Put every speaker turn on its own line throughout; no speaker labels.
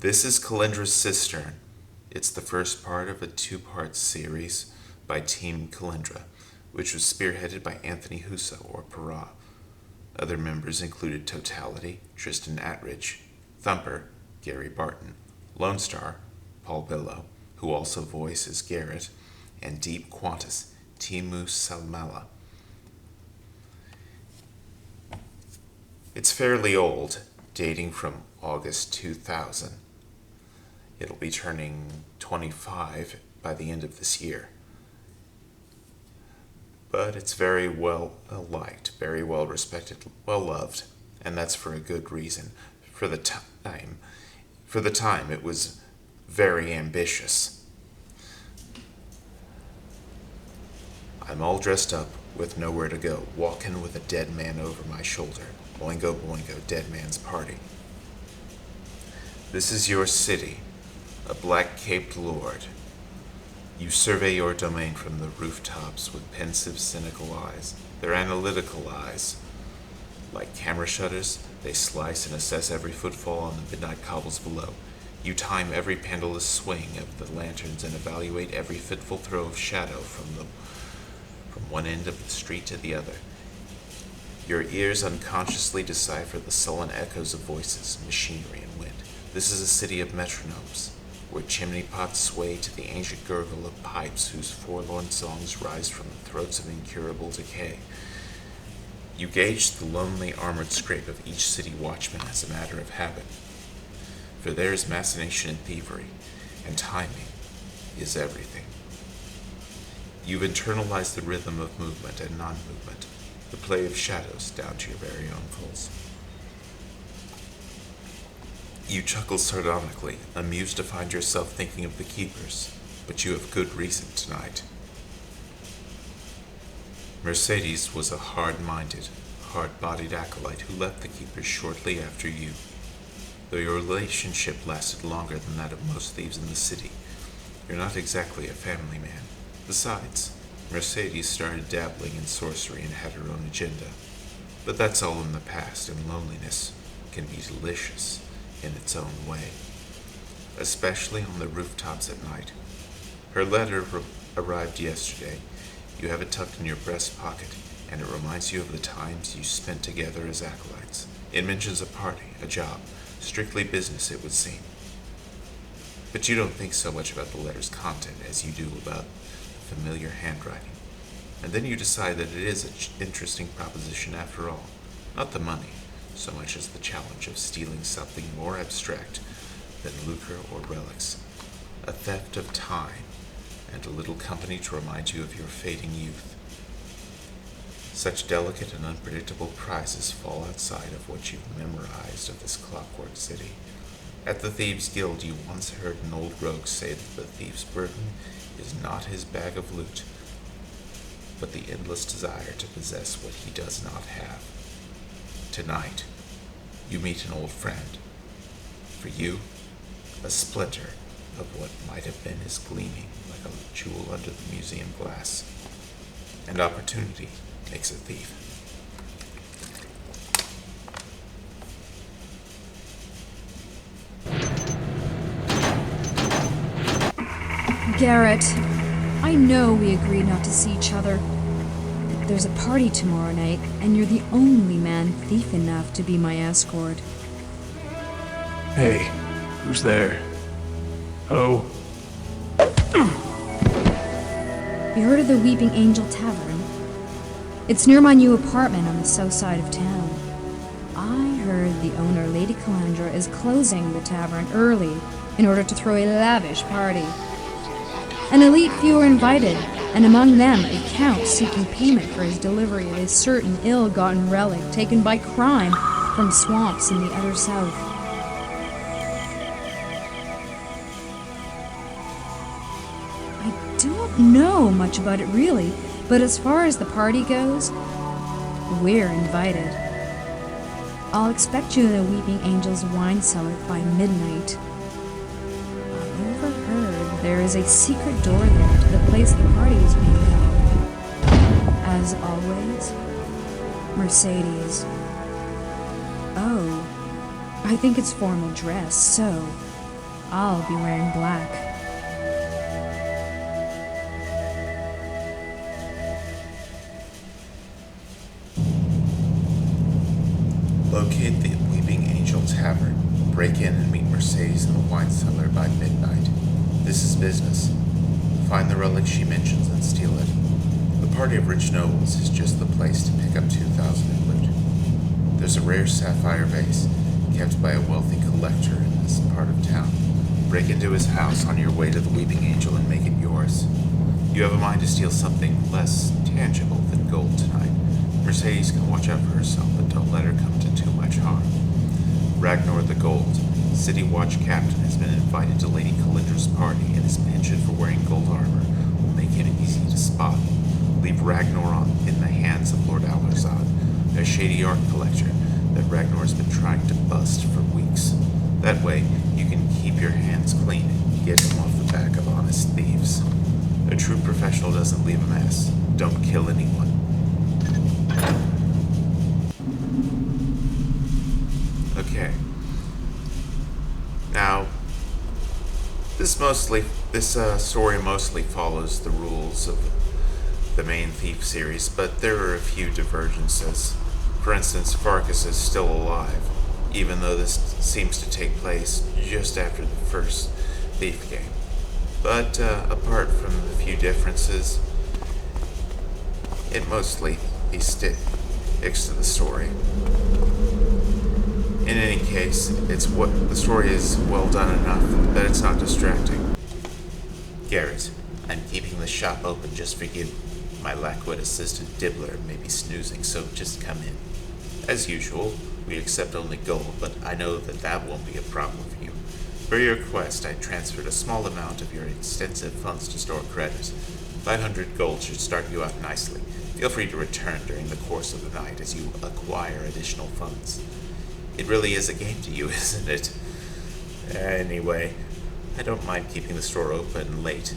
This is Calendra's Cistern. It's the first part of a two-part series by Team Calendra, which was spearheaded by Anthony Huso, or Purah. Other members included Totality, Tristan Attridge, Thumper, Barton, Loanstar, Billo, who also voices Garrett, and Deep Qantas, Teemu Salmela. It's fairly old, dating from August 2000. It'll be turning 25 by the end of this year. But it's very well liked, very well respected, well loved, and that's for a good reason. For the time, it was very ambitious. I'm all dressed up with nowhere to go, walking with a dead man over my shoulder. Boingo, boingo, dead man's party. This is your city, a black-caped lord. You survey your domain from the rooftops with pensive, cynical eyes. They're analytical eyes. Like camera shutters, they slice and assess every footfall on the midnight cobbles below. You time every pendulous swing of the lanterns and evaluate every fitful throw of shadow from one end of the street to the other. Your ears unconsciously decipher the sullen echoes of voices, machinery, and wind. This is a city of metronomes, where chimney pots sway to the ancient gurgle of pipes whose forlorn songs rise from the throats of incurable decay. You gauge the lonely armored scrape of each city watchman as a matter of habit, for there is machination and thievery, and timing is everything. You've internalized the rhythm of movement and non-movement, the play of shadows down to your very own pulse. You chuckle sardonically, amused to find yourself thinking of the keepers, but you have good reason tonight. Mercedes was a hard-minded, hard-bodied acolyte who left the keepers shortly after you. Though your relationship lasted longer than that of most thieves in the city, you're not exactly a family man. Besides, Mercedes started dabbling in sorcery and had her own agenda. But that's all in the past, and loneliness can be delicious in its own way, especially on the rooftops at night. Her letter arrived yesterday. You have it tucked in your breast pocket, and it reminds you of the times you spent together as acolytes. It mentions a party, a job, strictly business, it would seem. But you don't think so much about the letter's content as you do about the familiar handwriting. And then you decide that it is an interesting proposition after all. Not the money, so much as the challenge of stealing something more abstract than lucre or relics. A theft of time, and a little company to remind you of your fading youth. Such delicate and unpredictable prizes fall outside of what you've memorized of this clockwork city. At the Thieves' Guild, you once heard an old rogue say that the thief's burden is not his bag of loot, but the endless desire to possess what he does not have. Tonight, you meet an old friend. For you, a splinter of what might have been is gleaming like a jewel under the museum glass. And opportunity makes a thief.
Garrett, I know we agreed not to see each other. There's a party tomorrow night, and you're the only man thief enough to be my escort.
Hey, who's there? Oh.
You heard of the Weeping Angel Tavern? It's near my new apartment on the south side of town. I heard the owner, Lady Calendra, is closing the tavern early in order to throw a lavish party. An elite few are invited, and among them a count seeking payment for his delivery of a certain ill-gotten relic taken by crime from swamps in the utter south. I don't know much about it really, but as far as the party goes, we're invited. I'll expect you in the Weeping Angel's wine cellar by midnight. I've overheard there is a secret door there to the place the party is being held. As always, Mercedes. Oh, I think it's formal dress, so I'll be wearing black.
Locate the Weeping Angel Tavern. Break in and meet Mercedes in the wine cellar by midnight. This is business. Find the relic she mentions and steal it. The party of rich nobles is just the place to pick up 2,000 in loot. There's a rare sapphire vase kept by a wealthy collector in this part of town. Break into his house on your way to the Weeping Angel and make it yours. You have a mind to steal something less tangible than gold tonight. Mercedes can watch out for herself, but don't let her come to too much harm. Ragnar the Gold, City Watch Captain, has been invited to Lady Calendra's party, and his penchant for wearing gold armor will make him easy to spot. Leave Ragnar in the hands of Lord Alderzad, a shady art collector that Ragnar's been trying to bust for weeks. That way, you can keep your hands clean and get him off the back of honest thieves. A true professional doesn't leave a mess. Don't kill anyone. Okay. Now, this story mostly follows the rules of the main Thief series, but there are a few divergences. For instance, Farkas is still alive, even though this seems to take place just after the first Thief game. But apart from the few differences, it mostly sticks to the story. In any case, the story is well done enough that it's not distracting. Garrett, I'm keeping the shop open just for you. My Lackwood assistant Dibbler may be snoozing, so just come in. As usual, we accept only gold, but I know that won't be a problem for you. For your request, I transferred a small amount of your extensive funds to store credit. 500 gold should start you out nicely. Feel free to return during the course of the night as you acquire additional funds. It really is a game to you, isn't it? Anyway, I don't mind keeping the store open late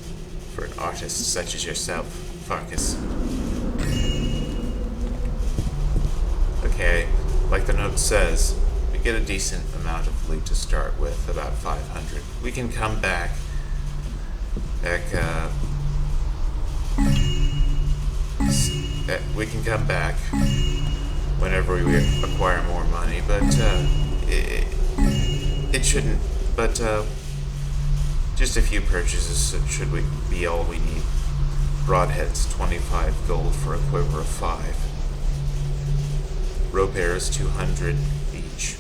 for an artist such as yourself, Farkas. Okay, like the note says, we get a decent amount of loot to start with, about 500. We can come back whenever we acquire more money, but it shouldn't. But just a few purchases should be all we need. Broadheads, 25 gold for a quiver of 5. Rope arrows, 200 each.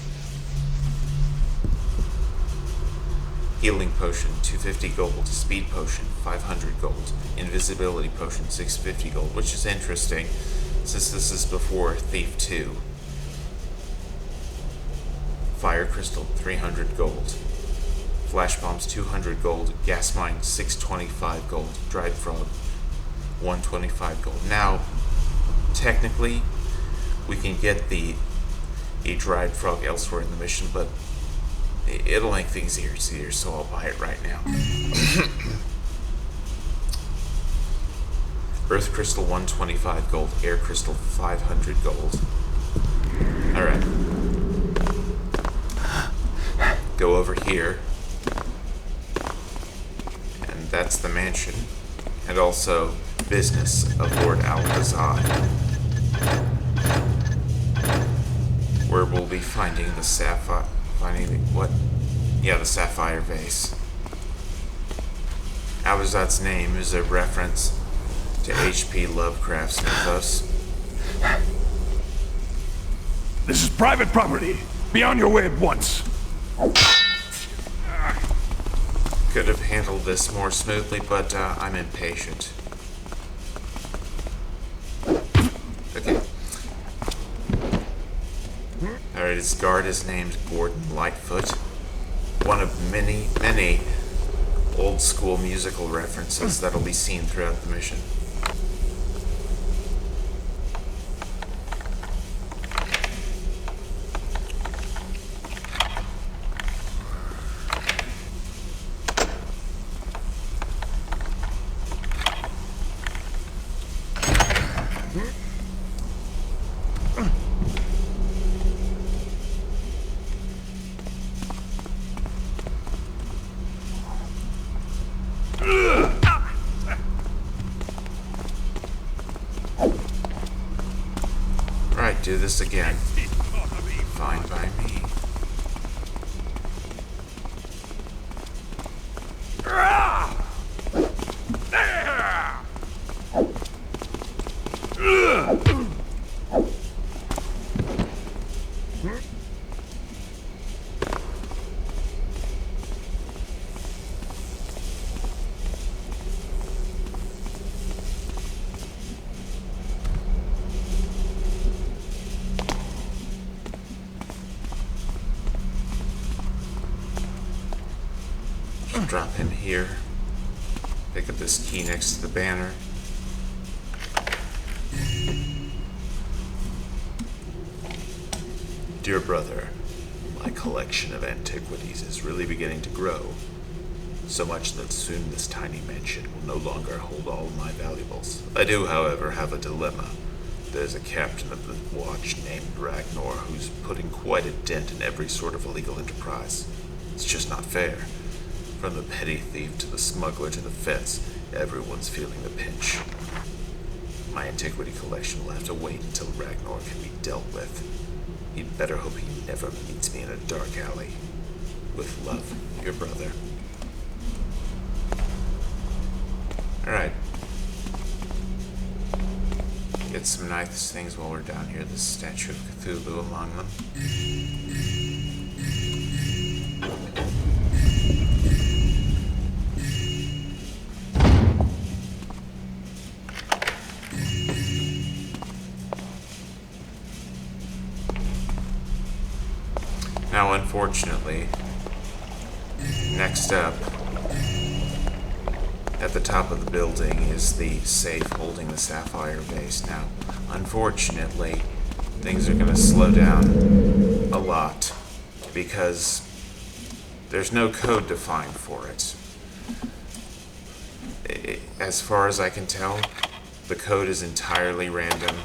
Healing potion, 250 gold. Speed potion, 500 gold. Invisibility potion, 650 gold, which is interesting since this is before Thief 2. Fire crystal, 300 gold. Flash bombs, 200 gold. Gas mine, 625 gold. Dried frog, 125 gold. Now, technically, we can get the dried frog elsewhere in the mission, but it'll make things easier, so I'll buy it right now. Earth crystal, 125 gold. Air crystal, 500 gold. Alright. Go over here. And that's the mansion. And also business of Lord Alderzad, where we'll be finding the sapphire. The sapphire vase. Alderzad's name is a reference to H.P. Lovecraft's mythos.
This is private property. Be on your way at once.
Could have handled this more smoothly, but I'm impatient. Okay. Alright, his guard is named Gordon Lightfoot. One of many, many old school musical references that'll be seen throughout the mission. do this again, fine by me. Drop him here. Pick up this key next to the banner. Dear brother, my collection of antiquities is really beginning to grow. So much that soon this tiny mansion will no longer hold all of my valuables. I do, however, have a dilemma. There's a captain of the watch named Ragnar who's putting quite a dent in every sort of illegal enterprise. It's just not fair. From the petty thief to the smuggler to the fence, everyone's feeling the pinch. My antiquity collection will have to wait until Ragnar can be dealt with. He'd better hope he never meets me in a dark alley. With love, your brother. Alright. Get some nice things while we're down here. This statue of Cthulhu among them. Now, unfortunately, next up, at the top of the building is the safe holding the sapphire vase. Now, unfortunately, things are going to slow down a lot because there's no code defined for it. As far as I can tell, the code is entirely random.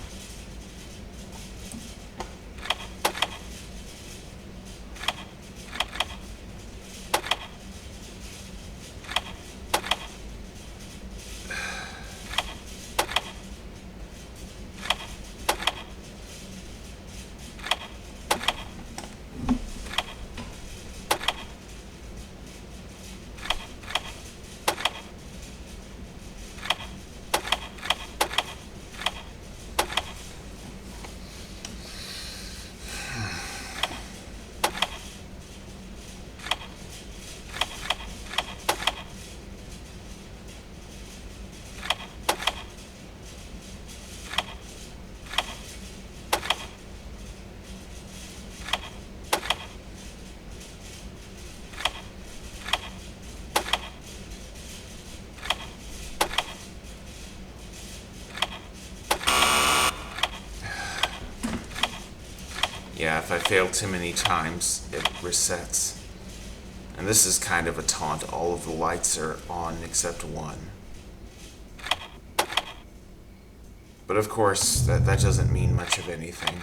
Yeah, if I fail too many times, it resets. And this is kind of a taunt. All of the lights are on except one. But of course, that doesn't mean much of anything.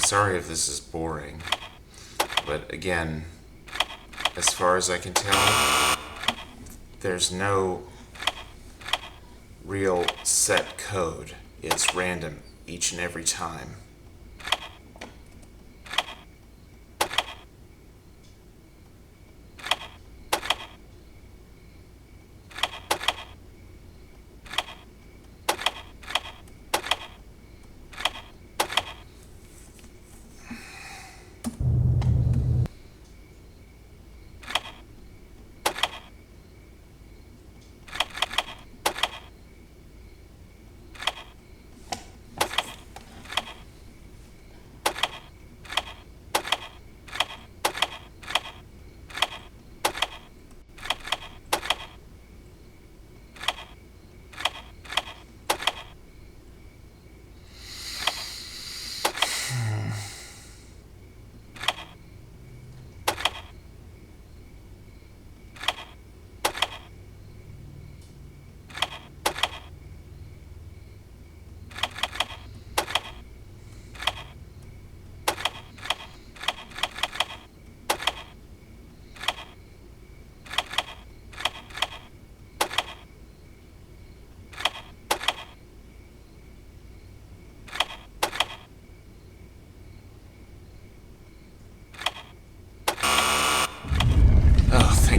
sorry if this is boring, but again, as far as I can tell, there's no real set code. It's random each and every time.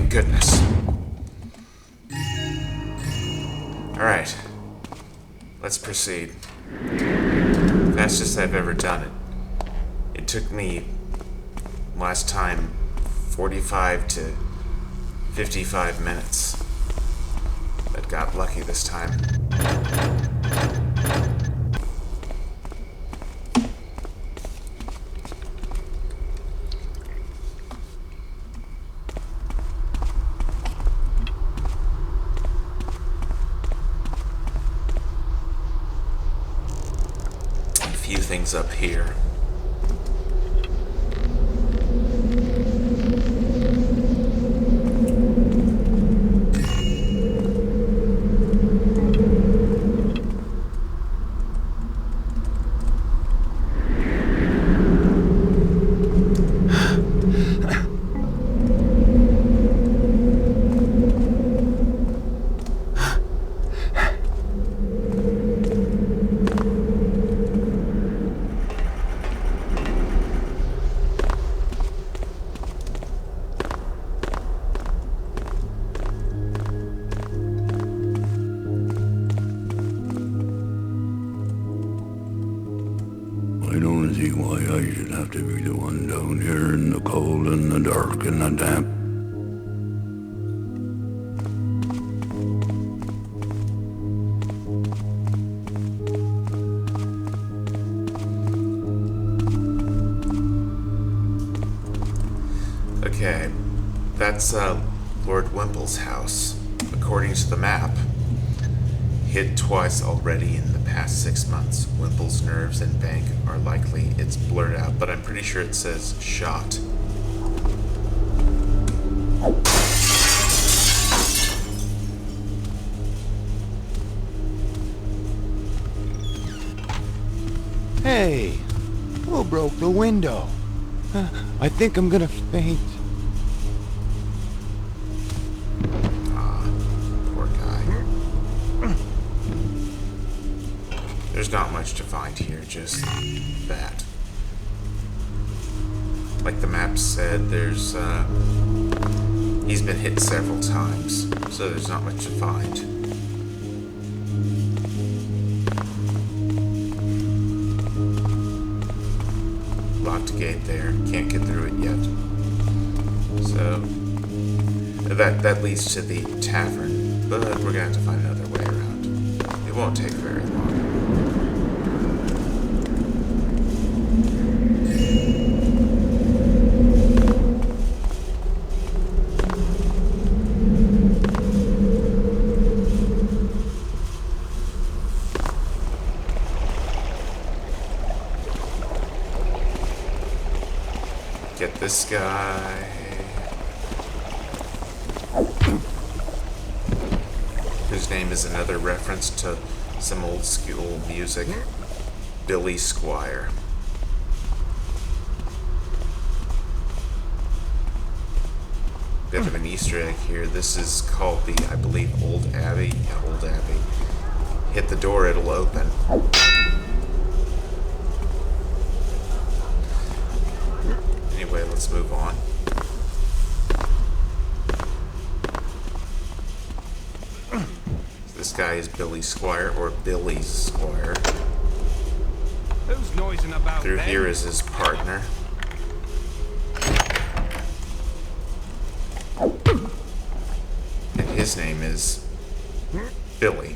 Goodness. Alright. Let's proceed. Fastest I've ever done it. It took me, last time, 45 to 55 minutes. But got lucky this time. Things up here.
I don't see why I should have to be the one down here in the cold and the dark and the damp.
Okay, that's Lord Wimple's house, according to the map. Hit twice already in the past 6 months. Wimple's nerves and bank are likely. It's blurred out, but I'm pretty sure it says shot.
Hey, who broke the window? I think I'm gonna faint.
Poor guy. There's not much to find here, just that. Like the map said, there's, he's been hit several times, so there's not much to find. Locked gate there, can't get through it yet. So, that leads to the tavern, but we're gonna have to find another way around. It won't take very long. Get this guy. Whose name is another reference to some old school music. Billy Squire. bit of an Easter egg here. This is called the, I believe, Old Abbey. Yeah, Old Abbey. Hit the door, it'll open. Anyway, let's move on. This guy is Billy Squire, or Billy's Squire.
Who's noising about
Through
then?
here is his partner. And his name is Billy.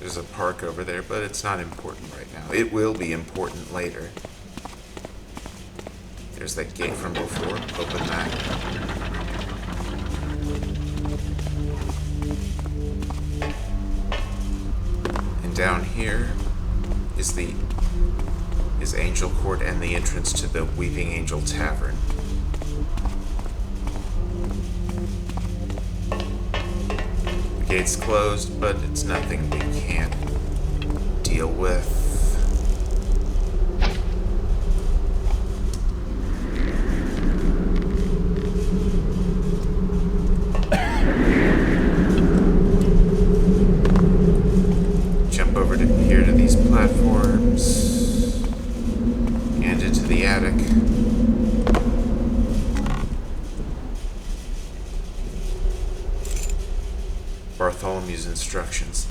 There's a park over there, but it's not important right now. It will be important later. There's that gate from before. Open that. And down here is Angel Court and the entrance to the Weeping Angel Tavern. The gate's closed, but it's nothing we can't deal with. Jump over to here to these platforms and into the attic. Bartholomew's instructions.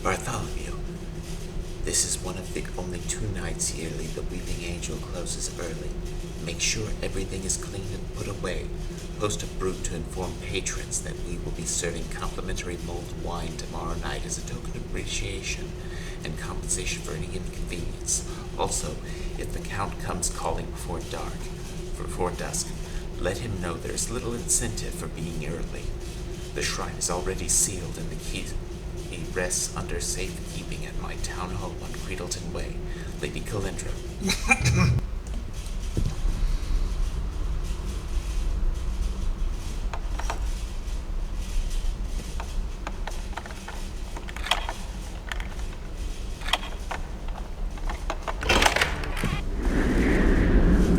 Bartholomew, this is one of the only 2 nights yearly the Weeping Angel closes early. Make sure everything is clean and put away. Post a brute to inform patrons that we will be serving complimentary mulled wine tomorrow night as a token of appreciation and compensation for any inconvenience. Also, if the Count comes calling before dusk, let him know there's little incentive for being early. The shrine is already sealed and the key rests under safekeeping at my town home on Creedleton Way. Lady Calendra.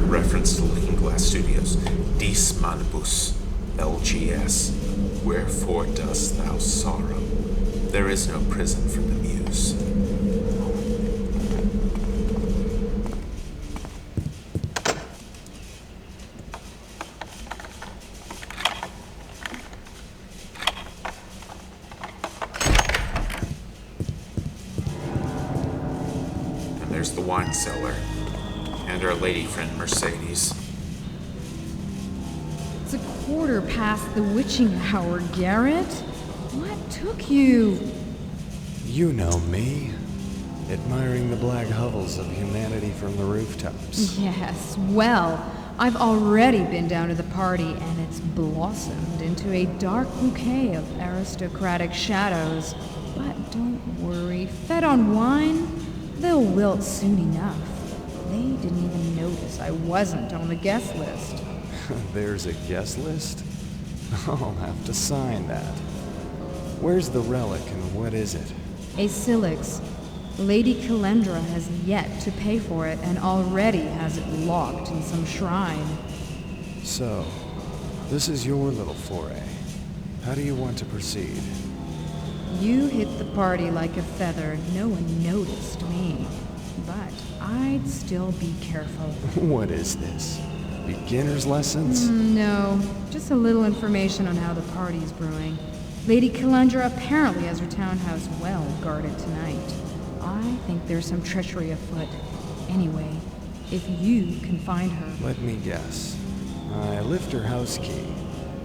Reference to Looking Glass Studios. Dis manibus LGS. Wherefore dost thou sorrow? There is no prison for the muse. And there's the wine cellar. And our lady friend Mercedes.
It's a quarter past the witching hour, Garrett. What took you?
You know me. Admiring the black hovels of humanity from the rooftops.
Yes, well, I've already been down to the party, and it's blossomed into a dark bouquet of aristocratic shadows. But don't worry, fed on wine, they'll wilt soon enough. They didn't even notice I wasn't on the guest list.
There's a guest list? I'll have to sign that. Where's the relic and what is it?
A Silix. Lady Calendra has yet to pay for it and already has it locked in some shrine.
So, this is your little foray. How do you want to proceed?
You hit the party like a feather. No one noticed me. But I'd still be careful.
What is this? Beginner's lessons?
No, just a little information on how the party's brewing. Lady Calendra apparently has her townhouse well guarded tonight. I think there's some treachery afoot. Anyway, if you can find her...
Let me guess. I lift her house key,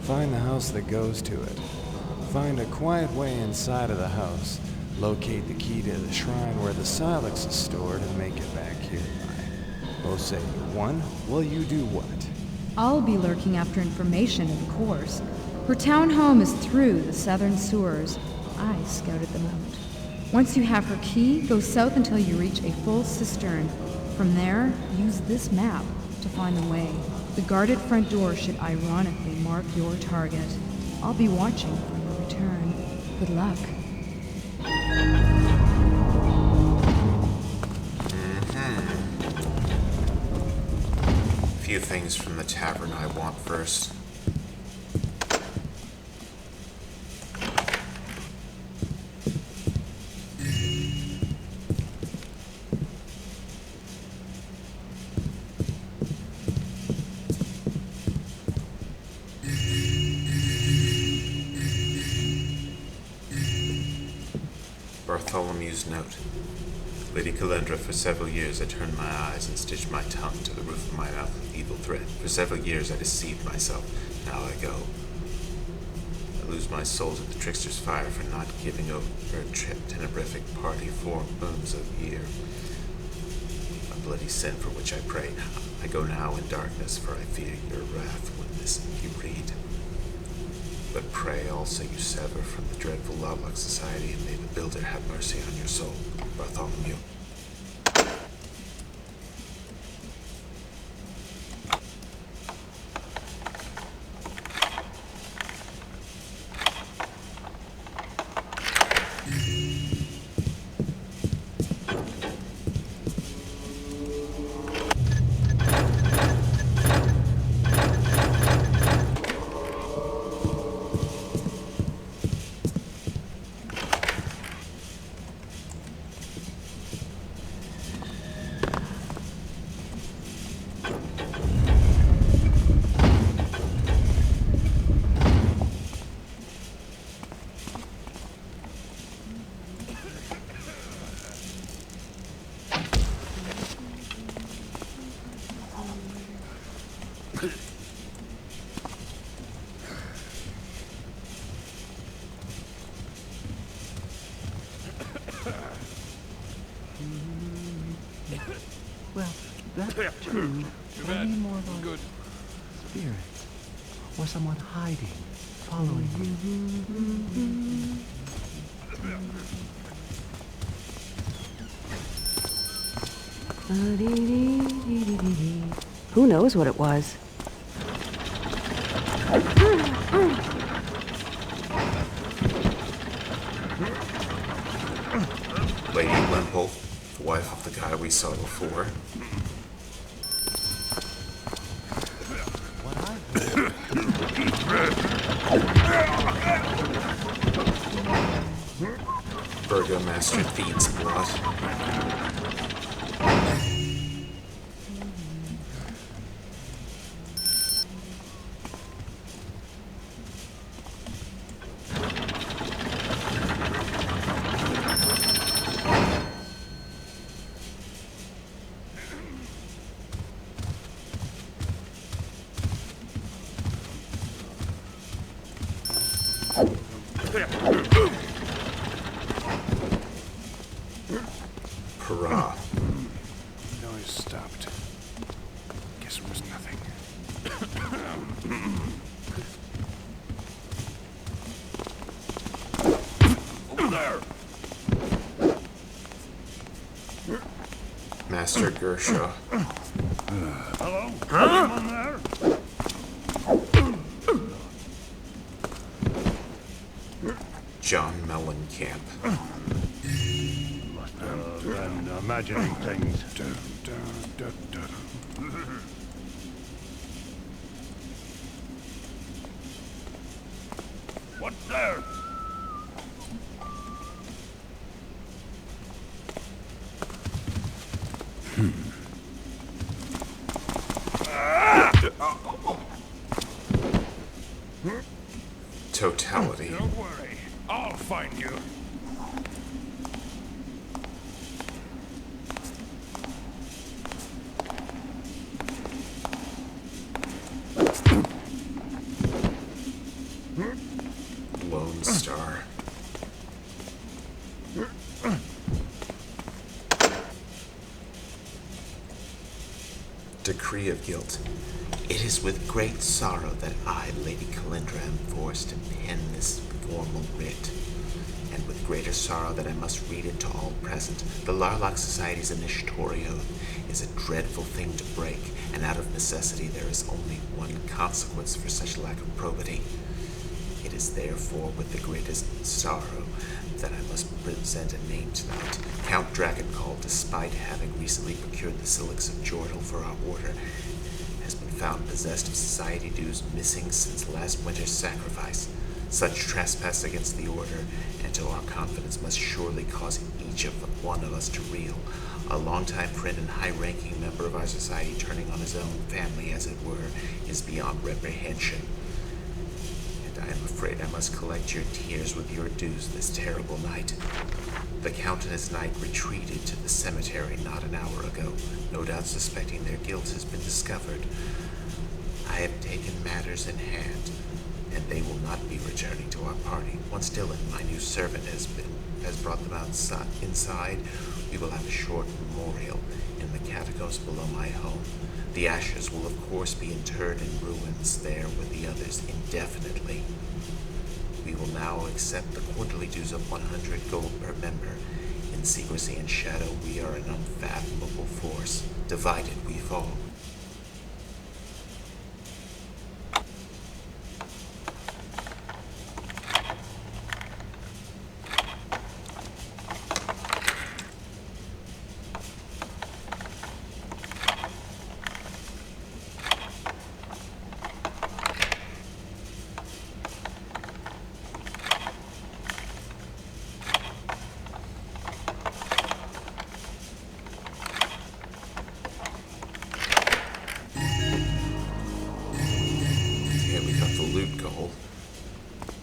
find the house that goes to it, find a quiet way inside of the house, locate the key to the shrine where the Silex is stored, and make it back here. We'll say one, will you do what?
I'll be lurking after information, of course. Her townhome is through the southern sewers. I scouted them out. Once you have her key, go south until you reach a full cistern. From there, use this map to find the way. The guarded front door should ironically mark your target. I'll be watching for your return. Good luck.
Few things from the tavern I want first. Bartholomew's note. Lady Calendra, for several years I turned my eyes and stitched my tongue to the roof of my mouth with evil threat. For several years I deceived myself. Now I go. I lose my soul to the trickster's fire for not giving over a tenebrific party 4 moons a year. A bloody sin for which I pray. I go now in darkness, for I fear your wrath when this you read. But pray also you sever from the dreadful Lovelock Society, and may the Builder have mercy on your soul. Bartholomew.
Well, that too. Any more of our spirits, or someone hiding, following
you. Who knows what it was?
Lady Wimple, the wife of the guy we saw before. Burgomaster Theed's blood. Purah.
Noise stopped. Guess it was nothing. Over there!
Master Gershaw.
Hello? Anyone there?
John Mellencamp.
Must have been imagining things. What's there?
Totality.
Don't worry. I'll find you.
Loanstar. Decree of guilt.
It is with great sorrow that I, Lady Calendra, am forced to pen this formal writ, and with greater sorrow that I must read it to all present. The Larlock Society's initiatory oath is a dreadful thing to break, and out of necessity there is only one consequence for such lack of probity. It is therefore with the greatest sorrow that I must present a name tonight. Count Dragoncall, despite having recently procured the Silix of Jordal for our order, has been found possessed of society dues missing since last winter's sacrifice. Such trespass against the order and to our confidence must surely cause each one of us to reel. A longtime friend and high-ranking member of our society turning on his own family, as it were, is beyond reprehension. I am afraid I must collect your tears with your dues this terrible night. The Count and his knight retreated to the cemetery not an hour ago, no doubt suspecting their guilt has been discovered. I have taken matters in hand, and they will not be returning to our party. Once Dylan, my new servant, has brought them inside, we will have a short memorial in the catacombs below my home. The ashes will of course be interred in ruins there with the others indefinitely. We will now accept the quarterly dues of 100 gold per member. In secrecy and shadow, we are an unfathomable force. Divided, we fall.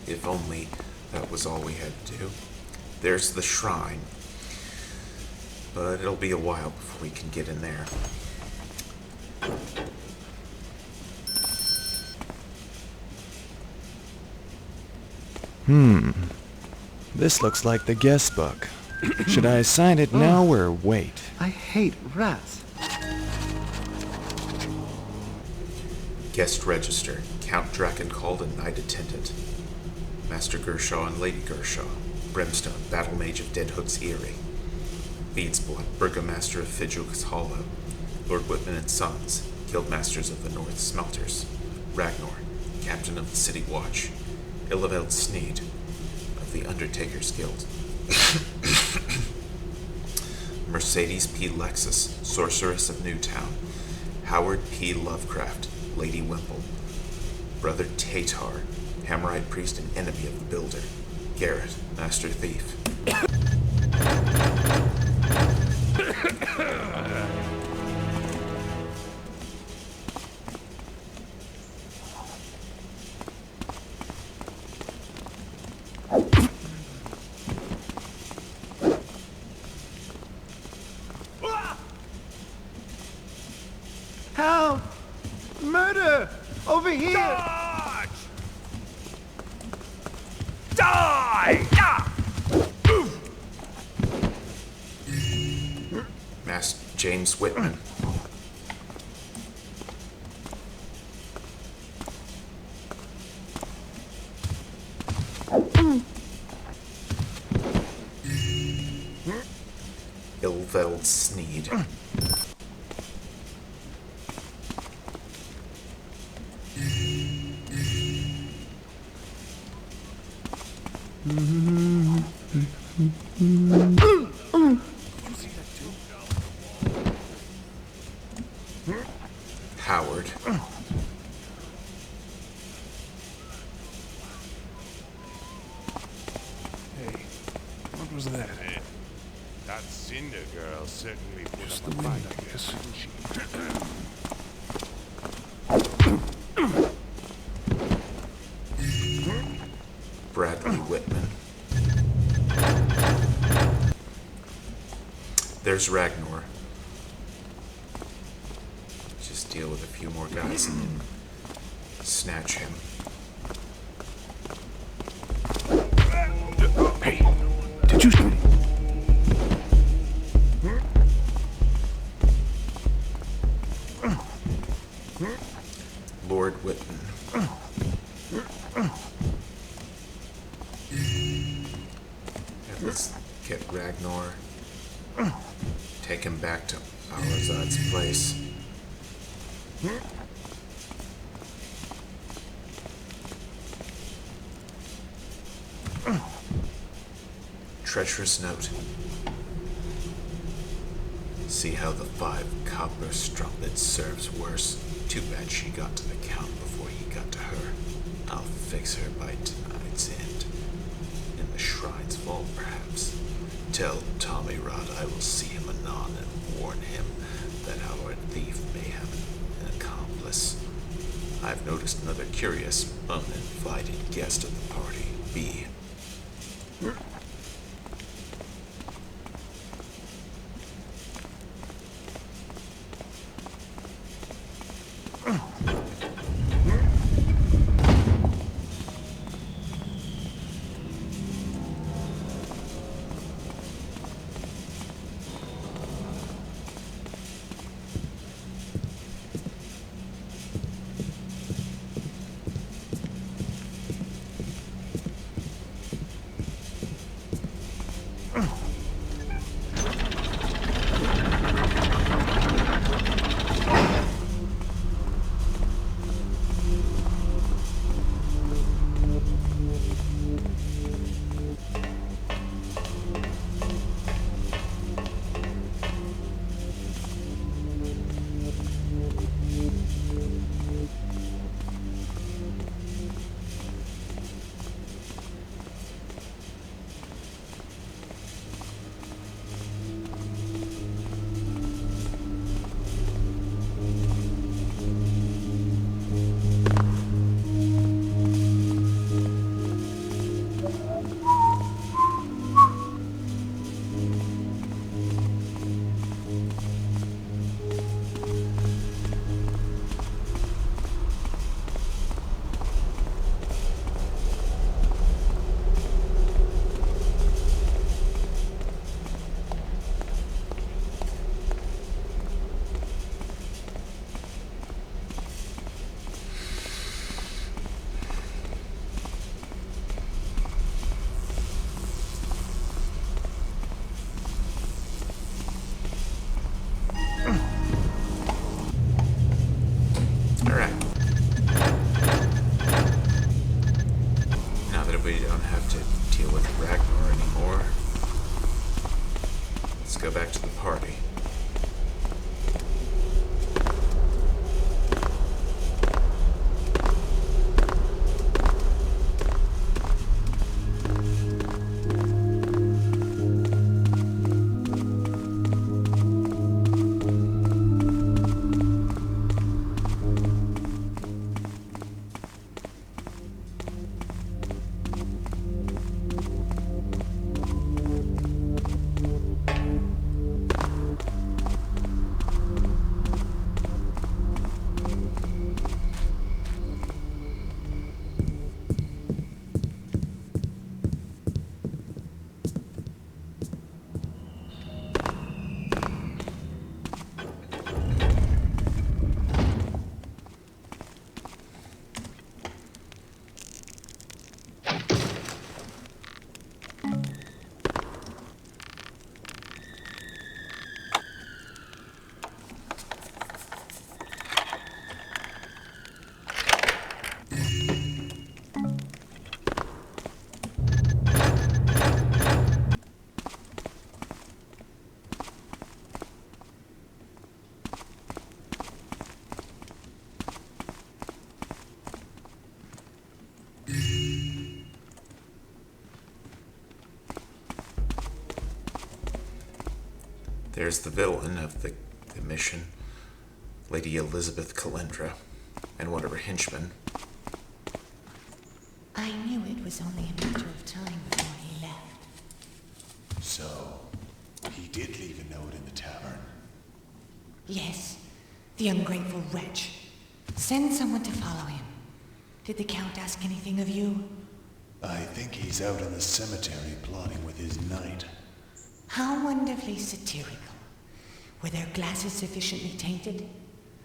If only that was all we had to do. There's the shrine, but it'll be a while before we can get in there.
This looks like the guest book. Should I sign it now or wait?
I hate rats.
Guest register. Count Dragoncall and Knight Attendant. Master Gershaw and Lady Gershaw. Brimstone, Battle Mage of Deadhook's Eyrie. Beadsblood, Burgomaster of Fidgel's Hollow. Lord Whitman and Sons, Guildmasters of the North Smelters. Ragnar, Captain of the City Watch. Illaveld Sneed, of the Undertakers Guild. Mercedes P. Lexus, Sorceress of Newtown. Howard P. Lovecraft, Lady Wimple. Brother Tatar, Hammerite Priest and enemy of the Builder. Garrett, Master Thief.
Help! Murder! Over here!
Dodge! Die!
Master James Whitman. Ilveld Sneed. Howard.
Hey, what was that?
That Cinder girl certainly put
Just
up
the
a
wind,
fight,
I guess.
didn't she?
Bradley Whitman. There's Ragnar. Just deal with a few more guys and then snatch him.
Hey, did you...
Parazad's place. Treacherous note. See how the 5 copper strumpets serves worse. Too bad she got to the Count before he got to her. I'll fix her by tonight's end. In the Shrine's vault, perhaps. Tell Tommy Rod I will see him anon and warn him that our thief may have an accomplice. I've noticed another curious, uninvited guest of the party, B. There's the villain of the mission, Lady Elizabeth Calendra, and one of her henchmen.
I knew it was only a matter of time before he left.
So, he did leave a note in the tavern.
Yes, the ungrateful wretch. Send someone to follow him. Did the Count ask anything of you?
I think he's out in the cemetery plotting with his knight.
How wonderfully satirical. Were their glasses sufficiently tainted?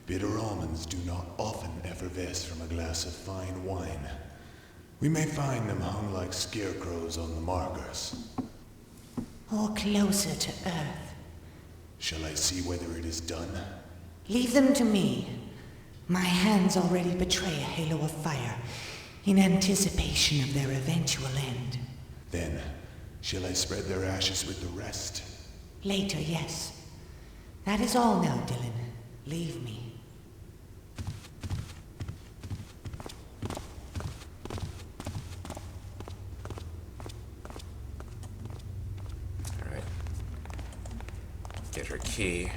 Bitter omens do not often effervesce from a glass of fine wine. We may find them hung like scarecrows on the markers.
Or closer to Earth.
Shall I see whether it is done?
Leave them to me. My hands already betray a halo of fire in anticipation of their eventual end.
Then, shall I spread their ashes with the rest?
Later, yes. That is all now, Dylan. Leave me.
Alright. Get her key.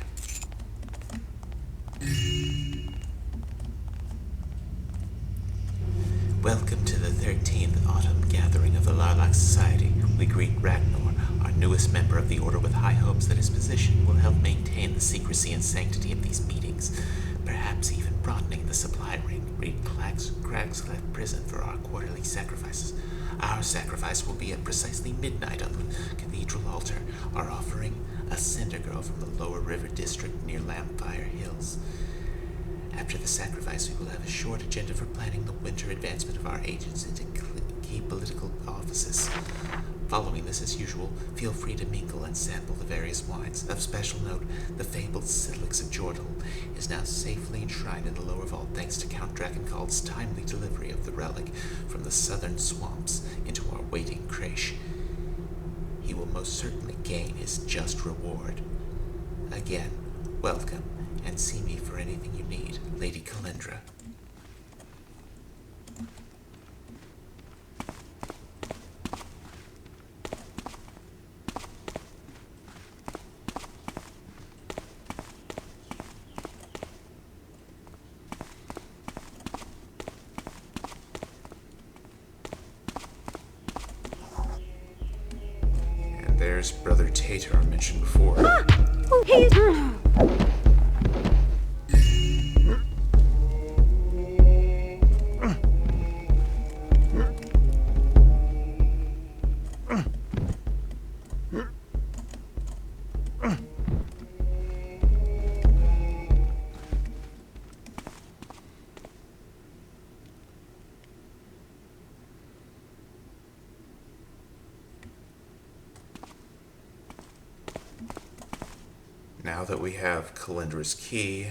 Welcome to the 13th Autumn Gathering of the Lilac Society. We greet Ragnar, our newest member of the Order, with high hopes that his position will help maintain the secrecy and sanctity of these meetings, perhaps even broadening the supply ring. Read Cragscleft Prison for our quarterly sacrifices. Our sacrifice will be at precisely midnight on the cathedral altar, our offering a cinder girl from the lower river district near Lampfire Hills. After the sacrifice, we will have a short agenda for planning the winter advancement of our agents into key political offices. Following this, as usual, feel free to mingle and sample the various wines. Of special note, the fabled Silix of Jordal is now safely enshrined in the lower vault thanks to Count Drakencald's timely delivery of the relic from the southern swamps into our waiting creche. He will most certainly gain his just reward. Again, welcome, and see me for anything you need, Lady Calendra.
And there's Brother Tatar mentioned before. Now that we have Calendra's key,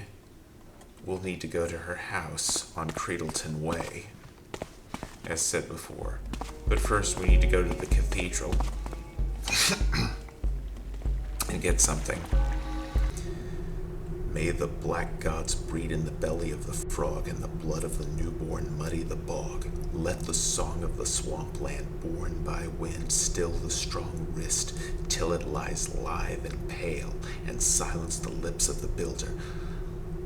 we'll need to go to her house on Cradleton Way, as said before. But first we need to go to the cathedral and get something. May the black gods breed in the belly of the frog, and the blood of the newborn muddy the bog. Let the song of the swampland borne by wind still the strong wrist, till it lies lithe and pale, and silence the lips of the builder.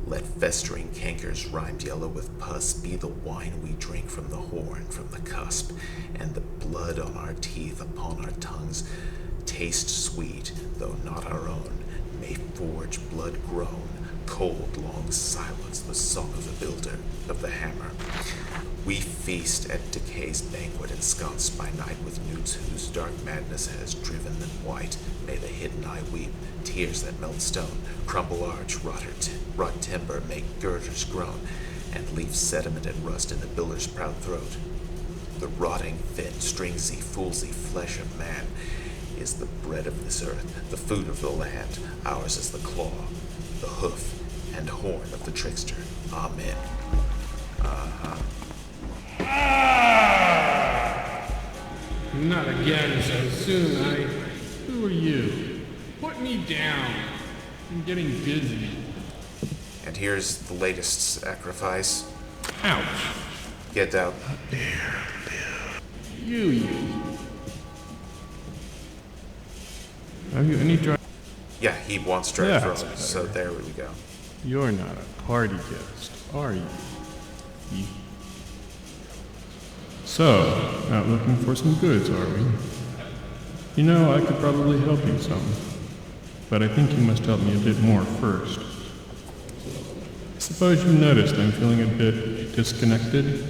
Let festering cankers rhymed yellow with pus be the wine we drink from the horn, from the cusp, and the blood on our teeth upon our tongues taste sweet, though not our own, may forge blood grown, cold long silence the song of the builder, of the hammer. We feast at decay's banquet, ensconced by night with newts whose dark madness has driven them white. May the hidden eye weep, tears that melt stone, crumble arch, rot timber, make girders groan, and leave sediment and rust in the builder's proud throat. The rotting, thin, stringsy, foolsy flesh of man is the bread of this earth, the food of the land. Ours is the claw, the hoof, and horn of the trickster. Amen.
Not again so soon, Who are you? Put me down. I'm getting busy.
And here's the latest sacrifice.
Ouch.
Get out.
You. Have you any dry...
Yeah, he wants dry
That's
throat,
better.
so there we go.
You're not a party guest, are you? So, out looking for some goods, are we? You know, I could probably help you some. But I think you must help me a bit more first. I suppose you noticed I'm feeling a bit disconnected?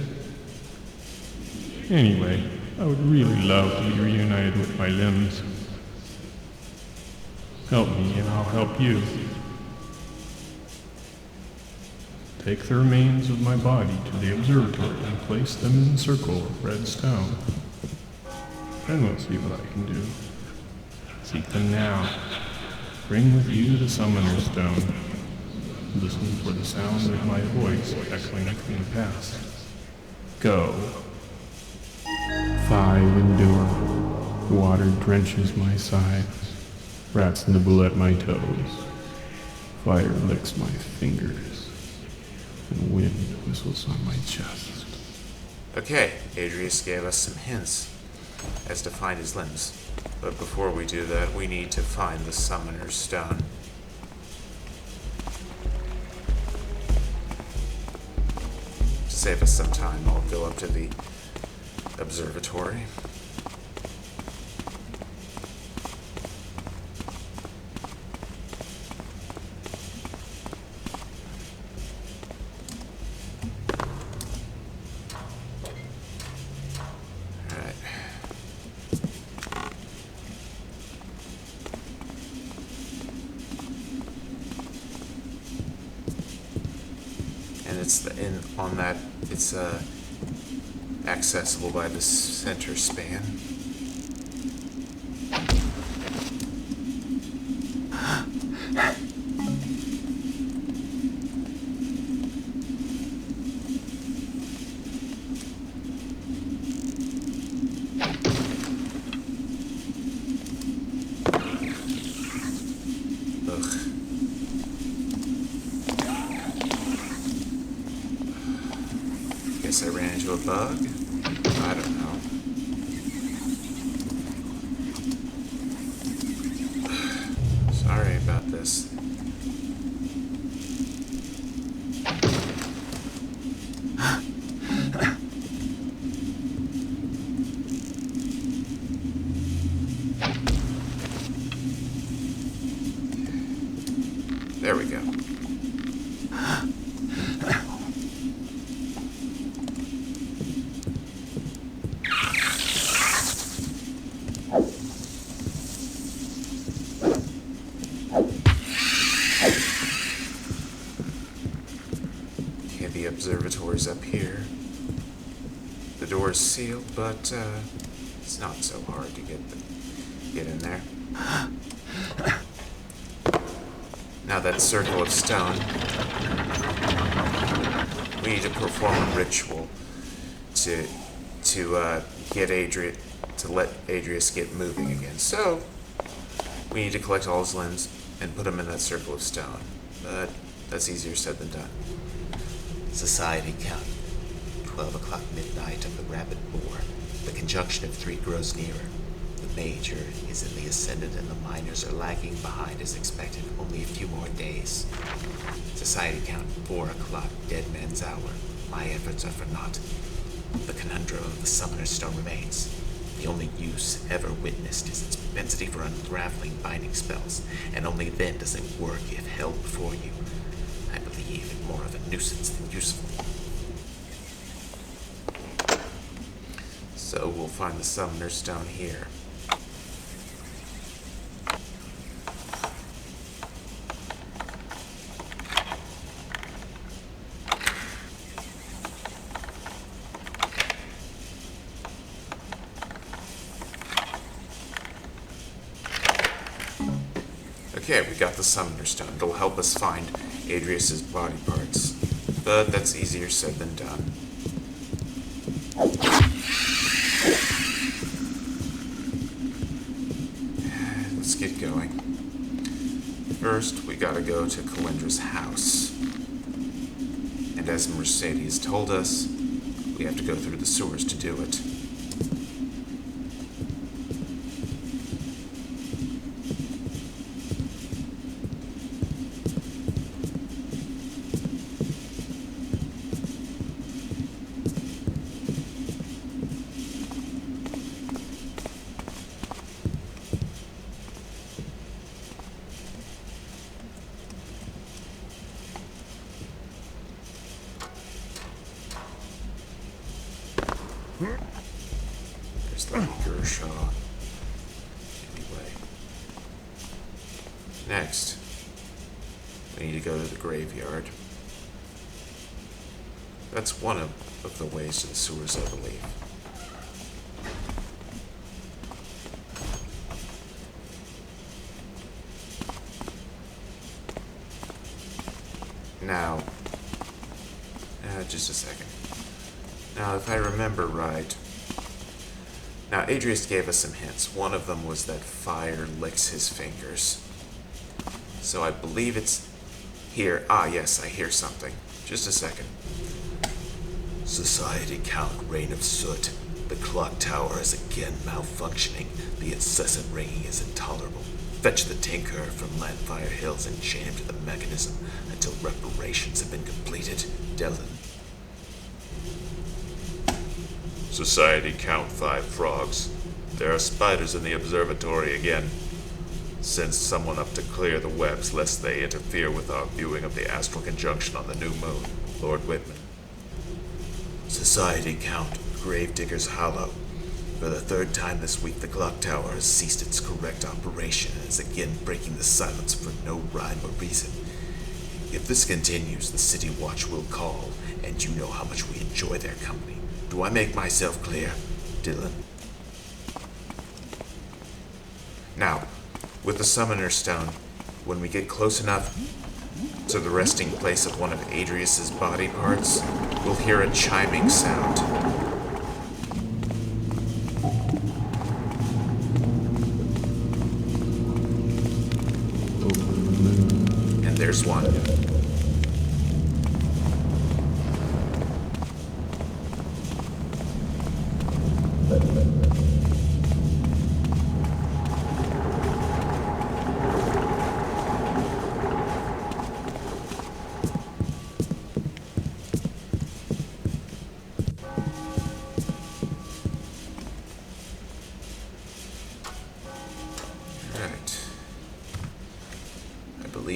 Anyway, I would really love to be reunited with my limbs. Help me and I'll help you. Take the remains of my body to the observatory and place them in a circle of red stone. Then we'll see what I can do. Seek them now, bring with you the Summoner's Stone. Listen for the sound of my voice echoing from the past. Go. 5 endure. Water drenches my sides. Rats nibble at my toes. Fire licks my fingers. And wind whistles on my chest.
Okay, Adrius gave us some hints as to find his limbs. But before we do that, we need to find the Summoner's Stone. To save us some time, I'll go up to the observatory. It's accessible by the center span. I ran into a bug? I don't know. Sorry about this. There we go. Observatory's up here. The door is sealed, but it's not so hard to get in there. Now that circle of stone, we need to perform a ritual to get let Adrius get moving again. So we need to collect all his limbs and put them in that circle of stone. But that's easier said than done.
Society count. 12 o'clock midnight of the rabid boar. The conjunction of 3 grows nearer. The major is in the ascendant and the minors are lagging behind as expected. Only a few more days. Society count. 4 o'clock, dead man's hour. My efforts are for naught. The conundrum of the Summoner's Stone remains. The only use ever witnessed is its propensity for unraveling binding spells, and only then does it work if held before you. I believe it more of a nuisance than useful.
So we'll find the Summoner's Stone here. Okay, we got the Summoner's Stone. It'll help us find Adrius's body parts. But that's easier said than done. Let's get going. First, we gotta go to Calendra's house. And as Mercedes told us, we have to go through the sewers to do it. There's the Gershaw. Anyway. Next, we need to go to the graveyard. That's one of the ways to the sewers, I believe. Now, just a second. Now, if I remember right, now Adrius gave us some hints. One of them was that fire licks his fingers. So I believe it's here. Ah, yes, I hear something. Just a second.
Society Count, Reign of Soot. The clock tower is again malfunctioning. The incessant ringing is intolerable. Fetch the Tinker from Landfire Hills and chain him to the mechanism until reparations have been completed. Dylan.
Society Count 5 Frogs. There are spiders in the observatory again. Send someone up to clear the webs lest they interfere with our viewing of the astral conjunction on the new moon. Lord Whitman.
Society Count, Gravedigger's Hollow. For the third time this week, the clock tower has ceased its correct operation and is again breaking the silence for no rhyme or reason. If this continues, the City Watch will call, and you know how much we enjoy their company. Do I make myself clear, Dylan?
Now, with the Summoner Stone, when we get close enough to the resting place of one of Adrius's body parts, we'll hear a chiming sound. And there's one.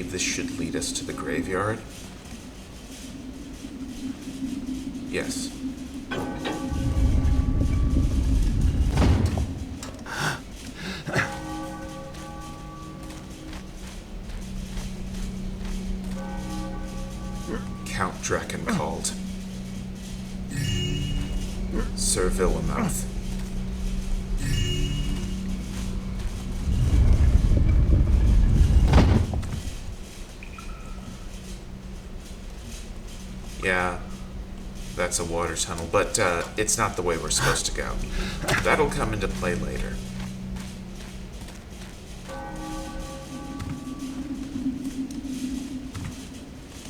This should lead us to the graveyard. Yes. Count Draken called. Sir Villamouth. Yeah, that's a water tunnel, but it's not the way we're supposed to go. That'll come into play later.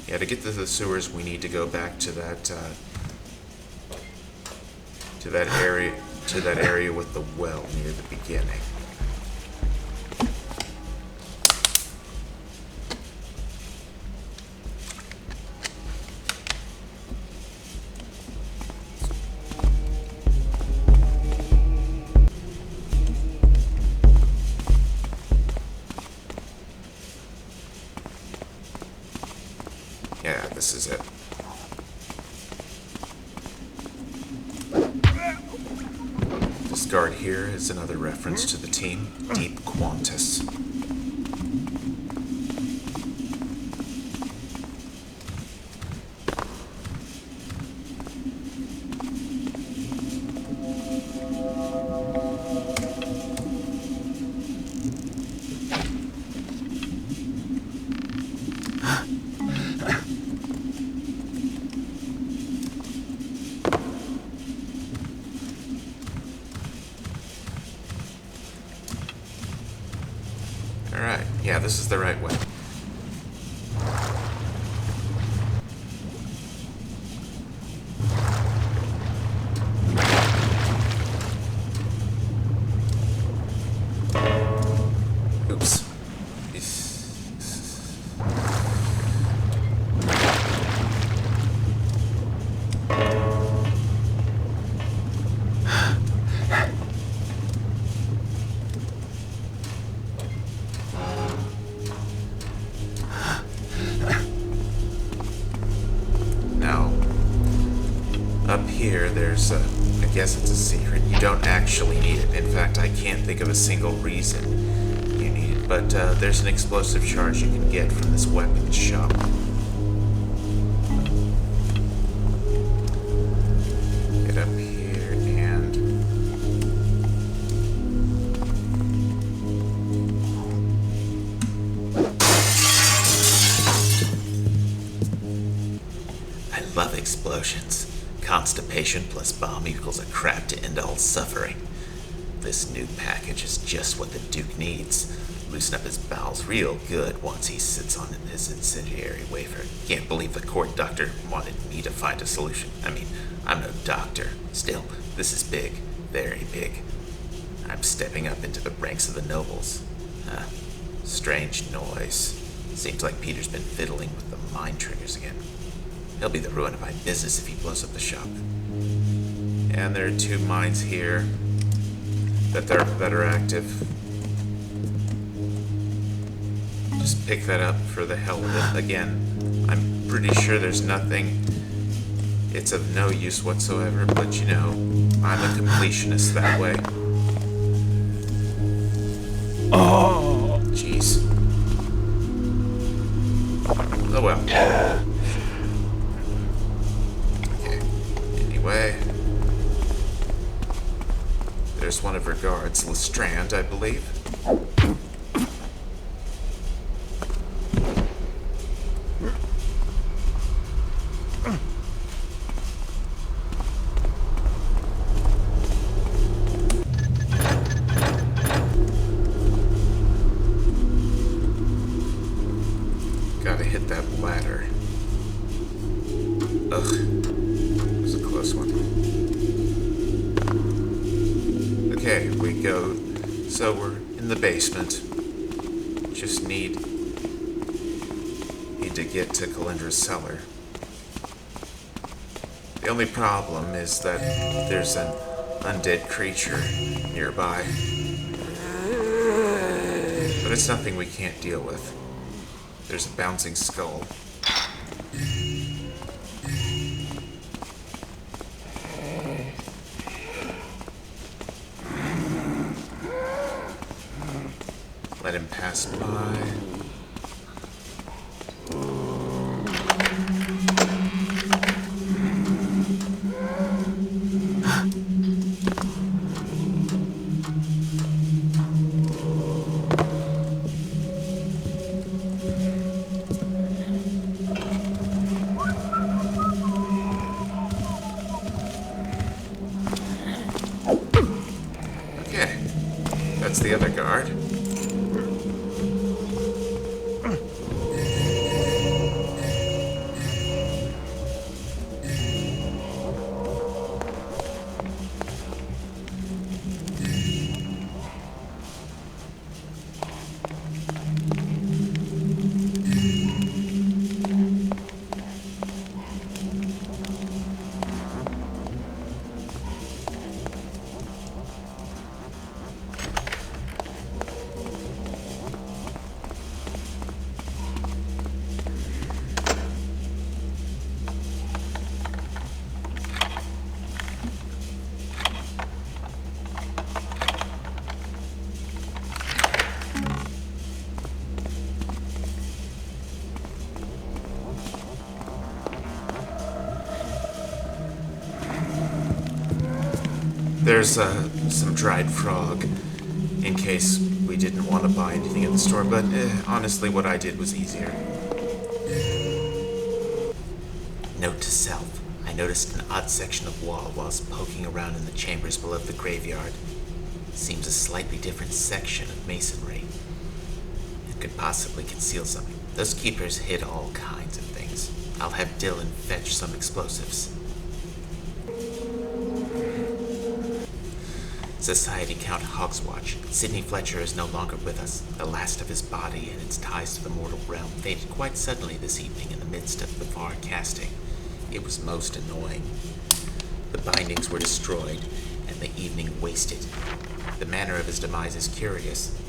Yeah, to get to the sewers, we need to go back to that area with the well near the beginning. Yeah, this is it. This guard here is another reference to the team, Deep Qantas. Alright, yeah, this is the right way. Oops. Up here, there's I guess it's a secret. You don't actually need it. In fact, I can't think of a single reason you need it. But there's an explosive charge you can get from this weapons shop. Get up here and...
love explosions. Constipation plus bomb equals a crap to end all suffering. This new package is just what the Duke needs. Loosen up his bowels real good once he sits on his incendiary wafer. Can't believe the court doctor wanted me to find a solution. I mean, I'm no doctor. Still, this is big. Very big. I'm stepping up into the ranks of the nobles. Strange noise. Seems like Peter's been fiddling with the mind triggers again. He'll be the ruin of my business if he blows up the shop. And there are 2 mines here that are active. Just pick that up for the hell of it. Again, I'm pretty sure there's nothing. It's of no use whatsoever, but you know, I'm a completionist that way. Oh, jeez. Oh well. Okay. Anyway, there's one of her guards, Lestrand, I believe. Gotta hit that ladder. Ugh. That was a close one. Okay, we go. So we're in the basement. Just need to get to Calendra's cellar. The only problem is that there's an undead creature nearby. But it's nothing we can't deal with. There's a bouncing skull. Let him pass by. Okay, that's the other guard. There's some dried frog, in case we didn't want to buy anything at the store, but honestly what I did was easier. Note to self, I noticed an odd section of wall whilst poking around in the chambers below the graveyard. Seems a slightly different section of masonry. It could possibly conceal something. Those keepers hid all kinds of things. I'll have Dylan fetch some explosives. Society Count Hogswatch. Sidney Fletcher is no longer with us. The last of his body and its ties to the mortal realm faded quite suddenly this evening in the midst of the far casting. It was most annoying. The bindings were destroyed, and the evening wasted. The manner of his demise is curious.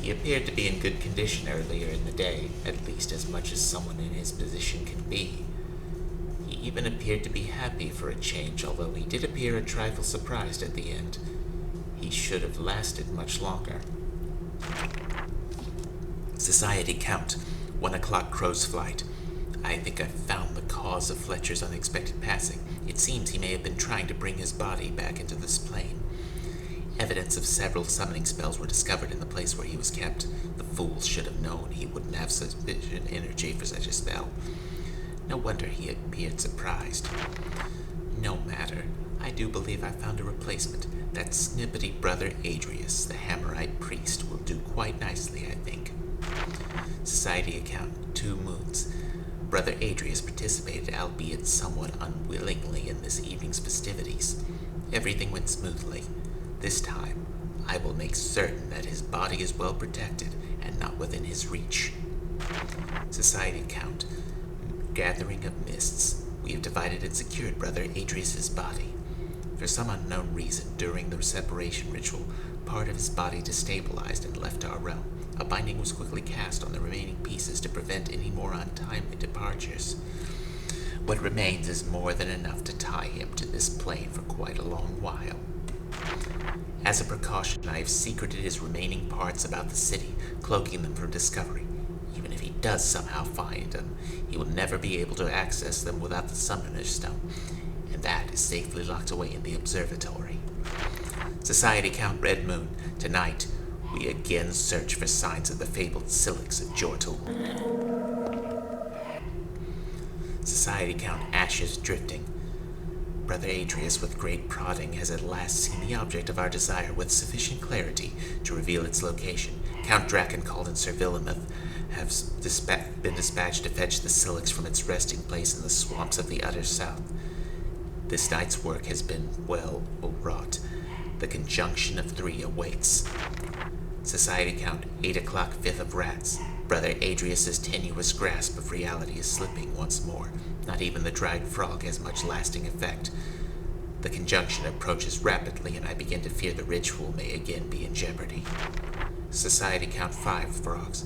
He appeared to be in good condition earlier in the day, at least as much as someone in his position can be. He even appeared to be happy for a change, although he did appear a trifle surprised at the end. He should have lasted much longer. Society Count, 1 o'clock Crow's Flight. I think I've found the cause of Fletcher's unexpected passing. It seems he may have been trying to bring his body back into this plane. Evidence of several summoning spells were discovered in the place where he was kept. The fool should have known he wouldn't have sufficient energy for such a spell. No wonder he appeared surprised. No matter. I do believe I found a replacement. That snippety brother Adrius, the Hammerite priest, will do quite nicely, I think. Society account, 2 moons. Brother Adrius participated, albeit somewhat unwillingly, in this evening's festivities. Everything went smoothly. This time, I will make certain that his body is well protected and not within his reach. Society count, gathering of mists. We have divided and secured Brother Adrius's body. For some unknown reason, during the separation ritual, part of his body destabilized and left our realm. A binding was quickly cast on the remaining pieces to prevent any more untimely departures. What remains is more than enough to tie him to this plane for quite a long while. As a precaution, I have secreted his remaining parts about the city, cloaking them from discovery. Even if he does somehow find them, he will never be able to access them without the Summoner's Stone, and that is safely locked away in the observatory. Society count Red Moon. Tonight, we again search for signs of the fabled Silix of Jortul. Society count Ashes Drifting. Brother Adrius, with great prodding, has at last seen the object of our desire with sufficient clarity to reveal its location. Count Drakencal and Sir Villamith have been dispatched to fetch the Silix from its resting place in the swamps of the utter south. This night's work has been well wrought. The conjunction of 3 awaits. Society count 8 o'clock, 5th of Rats. Brother Adrius's tenuous grasp of reality is slipping once more. Not even the dried frog has much lasting effect. The conjunction approaches rapidly, and I begin to fear the ritual may again be in jeopardy. Society count 5 frogs.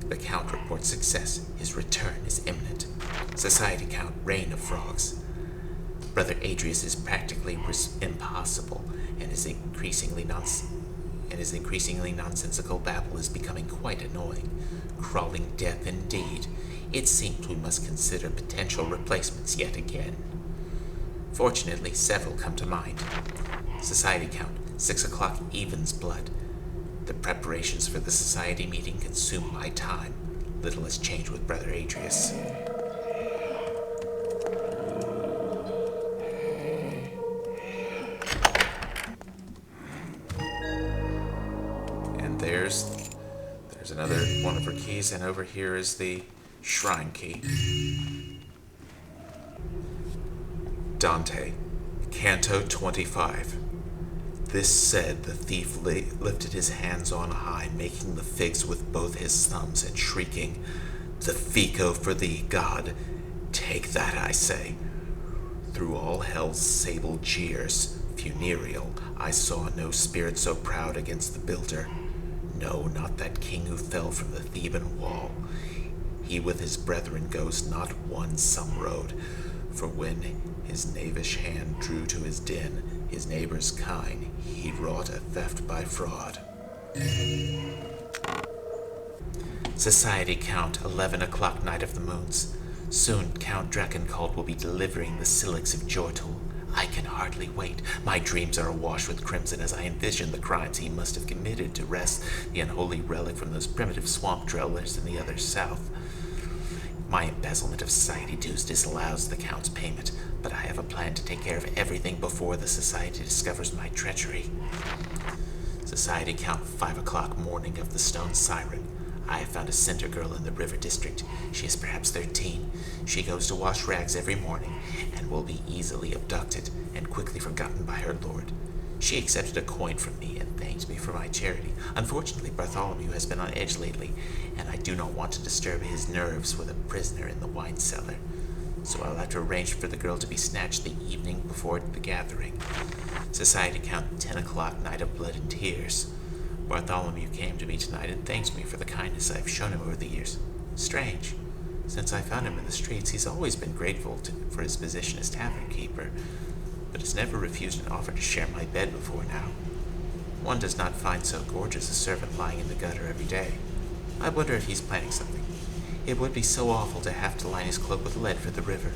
The count reports success. His return is imminent. Society count Rain of Frogs. Brother Adrius is practically impossible, and his increasingly nonsensical babble is becoming quite annoying. Crawling death indeed. It seems we must consider potential replacements yet again. Fortunately, several come to mind. Society count, 6 o'clock Even's Blood. The preparations for the society meeting consume my time. Little has changed with Brother Adrius.
And there's another one of her keys, and over here is the shrine key. Dante, Canto 25. This said, the thief lifted his hands on high, making the figs with both his thumbs and shrieking, "The Fico for thee, God! Take that, I say!" Through all hell's sable jeers, funereal, I saw no spirit so proud against the builder. No, not that king who fell from the Theban wall. He with his brethren goes not one some road, for when his knavish hand drew to his den, his neighbor's kine, he wrought a theft by fraud. Society count, 11 o'clock Night of the Moons. Soon Count Drakencal will be delivering the Silix of Jortul. I can hardly wait. My dreams are awash with crimson as I envision the crimes he must have committed to wrest the unholy relic from those primitive swamp dwellers in the other south. My embezzlement of society dues disallows the Count's payment, but I have a plan to take care of everything before the society discovers my treachery. Society count, 5 o'clock morning of the Stone Siren. I have found a cinder girl in the river district. She is perhaps 13. She goes to wash rags every morning and will be easily abducted and quickly forgotten by her lord. She accepted a coin from me and thanked me for my charity. Unfortunately, Bartholomew has been on edge lately, and I do not want to disturb his nerves with a prisoner in the wine cellar. So I'll have to arrange for the girl to be snatched the evening before the gathering. Society count, 10 o'clock Night of Blood and Tears. Bartholomew came to me tonight and thanked me for the kindness I've shown him over the years. Strange. Since I found him in the streets, he's always been grateful for his position as tavern keeper, but has never refused an offer to share my bed before now. One does not find so gorgeous a servant lying in the gutter every day. I wonder if he's planning something. It would be so awful to have to line his cloak with lead for the river.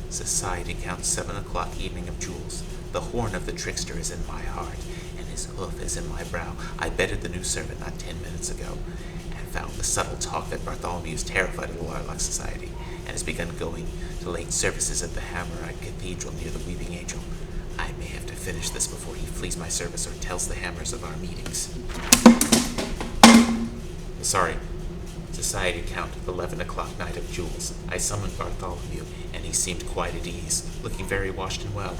Society counts, 7 o'clock Evening of Jewels. The horn of the trickster is in my heart, and his hoof is in my brow. I bedded the new servant not 10 minutes ago, and found the subtle talk that Bartholomew is terrified of the Larlock Society,
and has begun going to late services at the Hammerite Cathedral near the Weeping Angel. I may have to finish this before he flees my service or tells the Hammers of our meetings. Sorry. Society count, 11 o'clock night of jewels. I summoned Bartholomew, and he seemed quite at ease, looking very washed and well.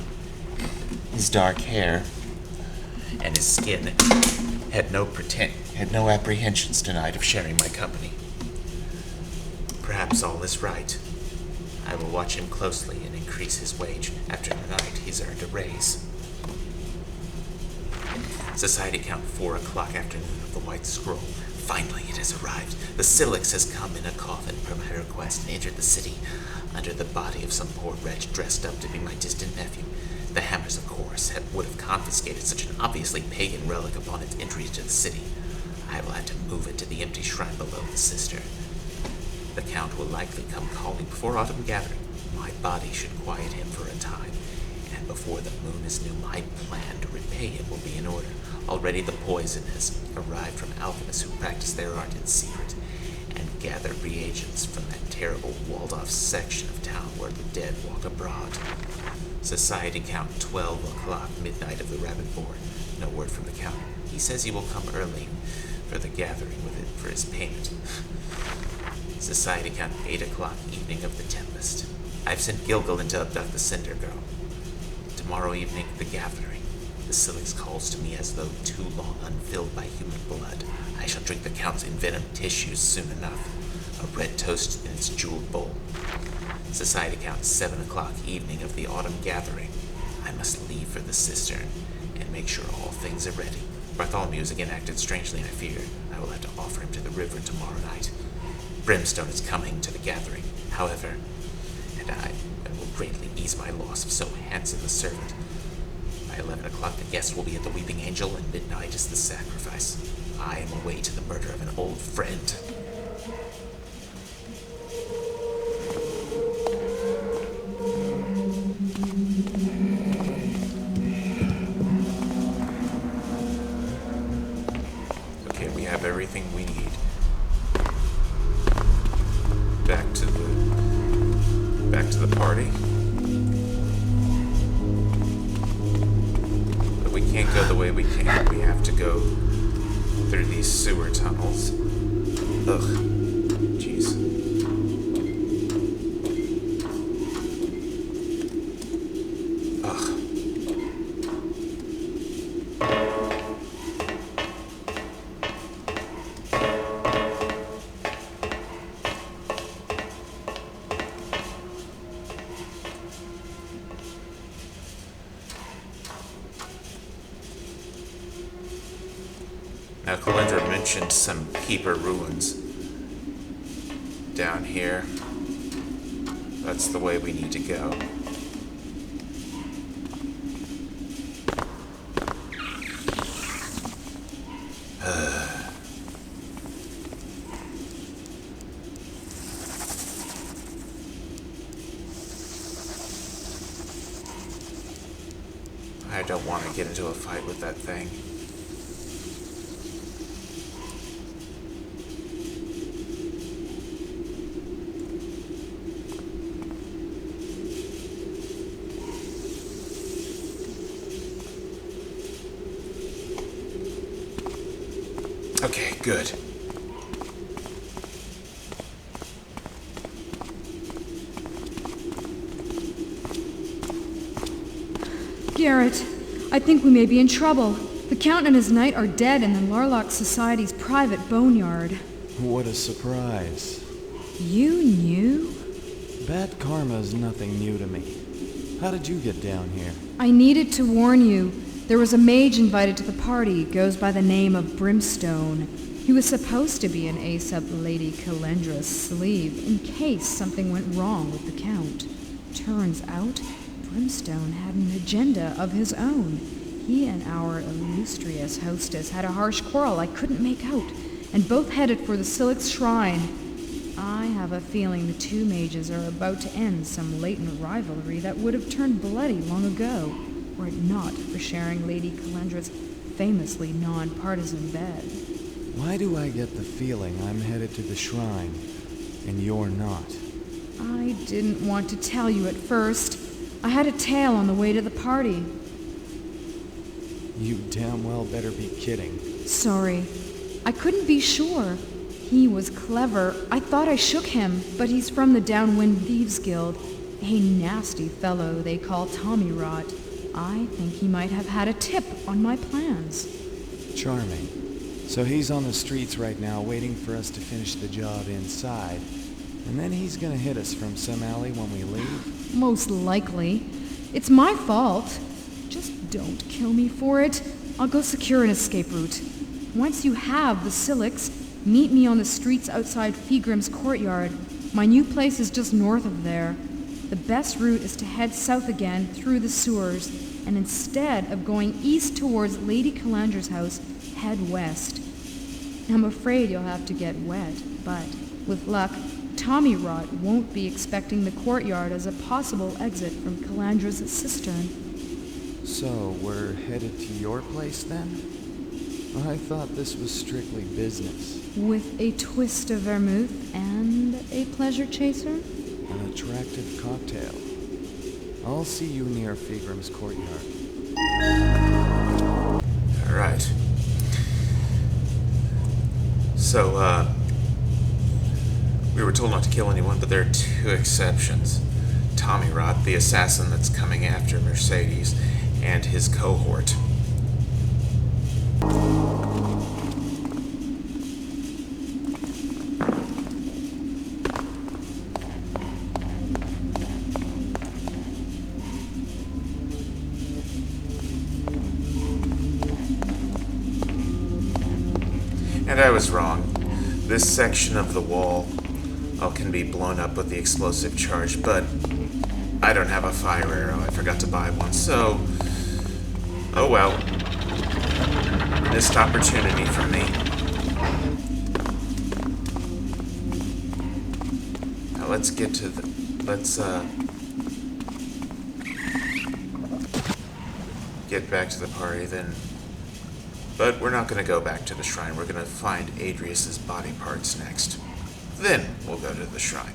His dark hair and his skin had no apprehensions tonight of sharing my company. Perhaps all is right. I will watch him closely and increase his wage. After tonight, he's earned a raise. Society count, 4 o'clock afternoon of the White Scroll. Finally, it has arrived. The Silix has come in a coffin per my request and entered the city under the body of some poor wretch dressed up to be my distant nephew. The Hammers, of course, would have confiscated such an obviously pagan relic upon its entry into the city. I will have to move it to the empty shrine below the Cistern. The Count will likely come calling before autumn gathering. My body should quiet him for a time, and before the moon is new, my plan to repay him will be in order. Already the poison has arrived from alchemists who practice their art in secret and gather reagents from that terrible walled-off section of town where the dead walk abroad. Society count, 12 o'clock, midnight of the Rabbit Board. No word from the Count. He says he will come early for the gathering with it for his payment. Society count, 8 o'clock, evening of the Tempest. I've sent Gilgalin to abduct the Cinder Girl. Tomorrow evening, the gathering. The Silix calls to me as though too long unfilled by human blood. I shall drink the Count's envenomed tissues soon enough. A red toast in its jeweled bowl. Society count, 7 o'clock, evening of the autumn gathering. I must leave for the Cistern and make sure all things are ready. Bartholomew has again acted strangely, I fear. I will have to offer him to the river tomorrow night. Brimstone is coming to the gathering, however, and will greatly ease my loss of so handsome a servant. By 11 o'clock, the guests will be at the Weeping Angel, and midnight is the sacrifice. I am away to the murder of an old friend.
Okay, we have everything we need. Back to the party. But we can't go the way we came. We have to go through these sewer tunnels. Ugh. Jeez. Ugh. Now, Calendra mentioned some keeper ruins down here. That's the way we need to go. I don't want to get into a fight with that thing. Okay, good.
Garrett, I think we may be in trouble. The Count and his knight are dead in the Larlock Society's private boneyard.
What a surprise.
You knew?
Bad karma's nothing new to me. How did you get down here?
I needed to warn you. There was a mage invited to the party, goes by the name of Brimstone. He was supposed to be an ace up Lady Calendra's sleeve, in case something went wrong with the Count. Turns out, Brimstone had an agenda of his own. He and our illustrious hostess had a harsh quarrel I couldn't make out, and both headed for the Silix Shrine. I have a feeling the two mages are about to end some latent rivalry that would have turned bloody long ago, were it not for sharing Lady Calendra's famously non-partisan bed.
Why do I get the feeling I'm headed to the shrine, and you're not?
I I didn't want to tell you at first. I had a tail on the way to the party.
You damn well better be kidding.
Sorry. I couldn't be sure. He was clever. I thought I shook him, but he's from the Downwind Thieves Guild. A nasty fellow they call Tommy Rot. I think he might have had a tip on my plans.
Charming. So he's on the streets right now waiting for us to finish the job inside. And then he's gonna hit us from some alley when we leave?
Most likely. It's my fault. Just don't kill me for it. I'll go secure an escape route. Once you have the Silix, meet me on the streets outside Fegrim's courtyard. My new place is just north of there. The best route is to head south again through the sewers, and instead of going east towards Lady Calendra's house, head west. I'm afraid you'll have to get wet, but with luck, Tommy Rot won't be expecting the courtyard as a possible exit from Calendra's cistern.
So, we're headed to your place then? I thought this was strictly business.
With a twist of vermouth and a pleasure chaser?
An attractive cocktail. I'll see you near Fegrim's courtyard.
Alright. So, we were told not to kill anyone, but there are two exceptions. Tommy Rot, the assassin that's coming after Mercedes, and his cohort. And I was wrong. This section of the wall can be blown up with the explosive charge, but I don't have a fire arrow. I forgot to buy one, so... oh well. Missed opportunity for me. Now let's get to the... let's, get back to the party then. But we're not gonna go back to the shrine. We're gonna find Adrius's body parts next. Then we'll go to the shrine.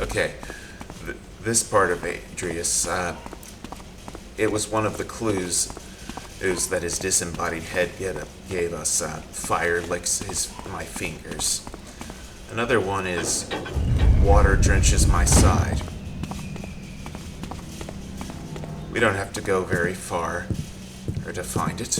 Okay, this part of Adrius, it was one of the clues that his disembodied head gave us. Fire licks my fingers. Another one is water drenches my side. We don't have to go very far to find it.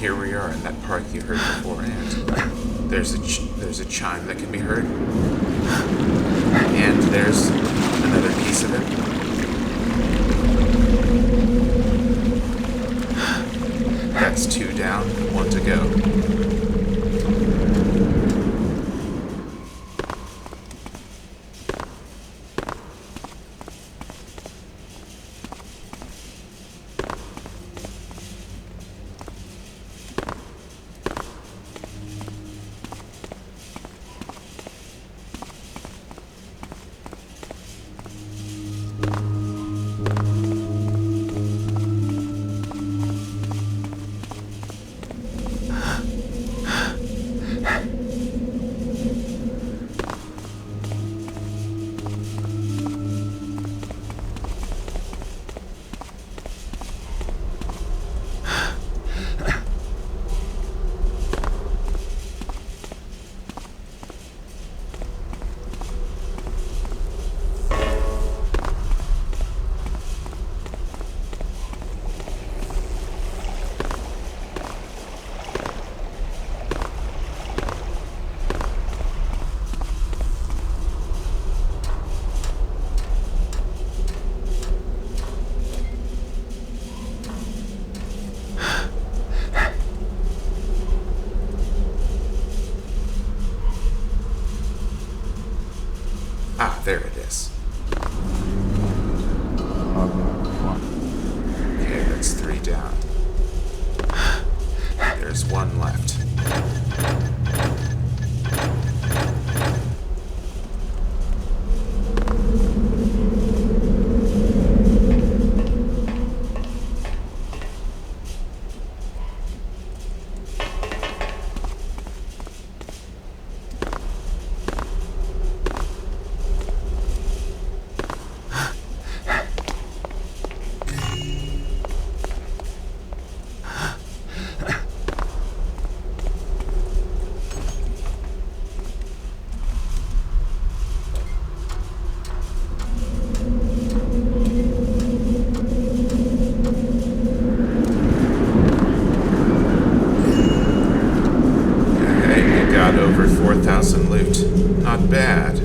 Here we are in that park you heard beforehand. There's a chime that can be heard, and there's another piece of it. That's 2 down, 1 to go. there it is. Okay, that's 3 down. There's 1 left. Over 4,000 loot. Not bad.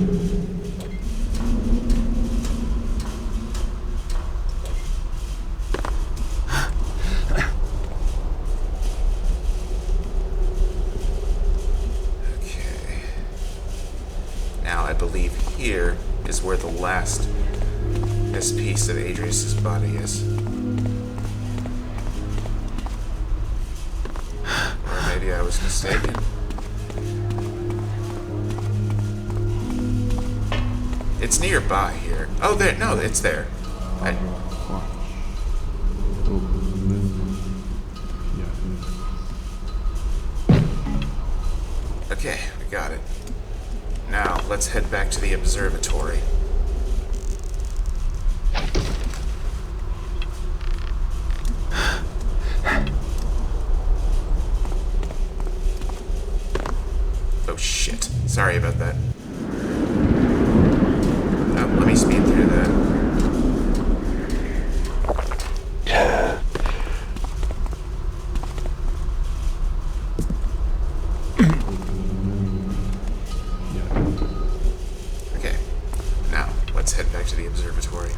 Okay. Now I believe here is where the last piece of Adrius's body is. Or maybe I was mistaken. It's nearby here. Oh, there. No, it's there. Okay, we got it. Now, let's head back to the observatory. Oh, shit. Sorry about that. Let me speed through that. Okay, now let's head back to the observatory.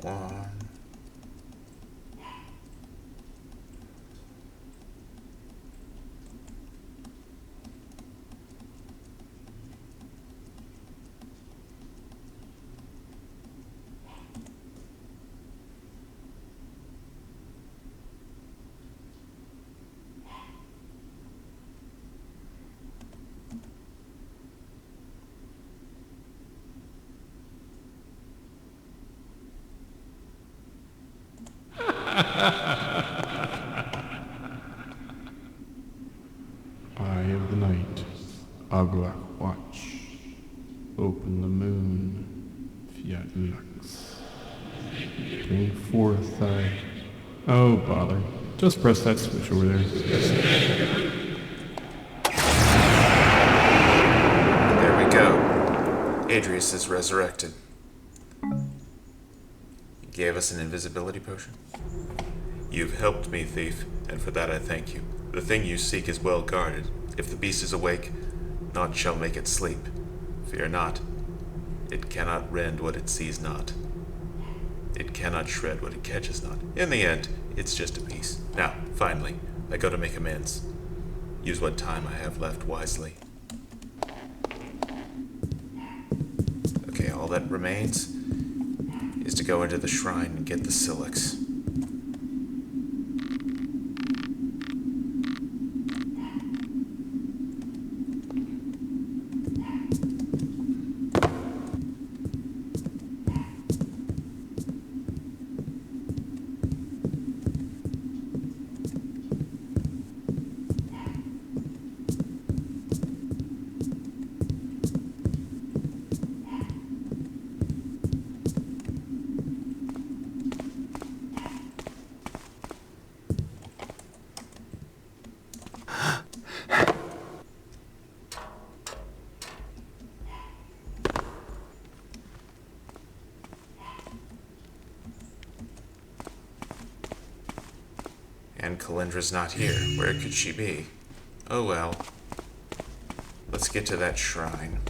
One.
Eye of the night, Aglach watch. Open the moon, fiat lux. Bring forth thy... Oh, bother. Just press that switch over there.
There we go. Adrius is resurrected. He gave us an invisibility potion. You've helped me, thief, and for that I thank you. The thing you seek is well guarded. If the beast is awake, naught shall make it sleep. Fear not. It cannot rend what it sees not. It cannot shred what it catches not. In the end, it's just a piece. Now, finally, I go to make amends. Use what time I have left wisely. Okay, all that remains is to go into the shrine and get the Silix. And Calendra's not here. Where could she be? Oh well. Let's get to that shrine.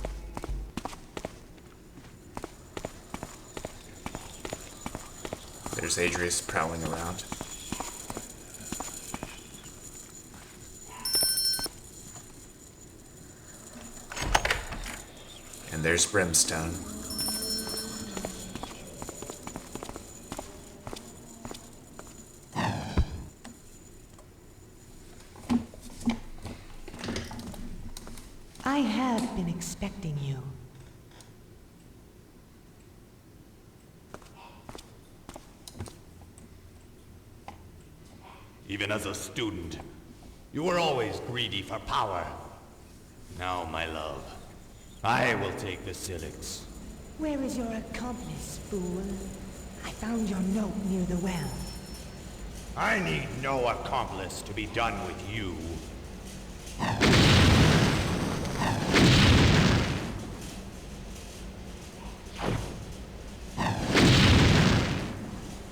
There's Adrius prowling around. And there's Brimstone.
I have been expecting you.
Even as a student, you were always greedy for power. Now, my love, I will take the Silix.
Where is your accomplice, fool? I found your note near the well.
I need no accomplice to be done with you.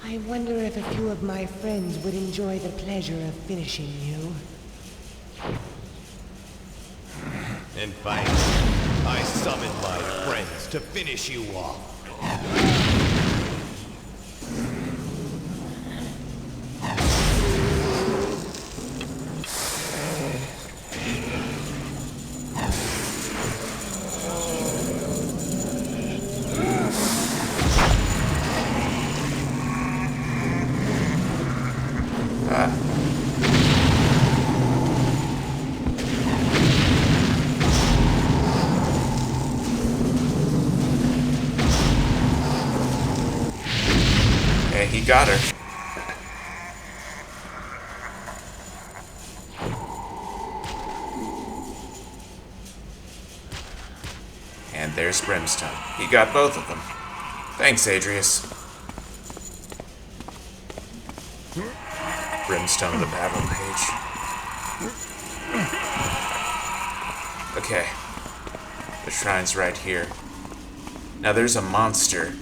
I wonder if a few of my friends would enjoy the pleasure of finishing you.
In fact, I summoned my friends to finish you off.
He got her. And there's Brimstone. He got both of them. Thanks, Adrius. Brimstone, the battle page. Okay. The shrine's right here. Now there's a monster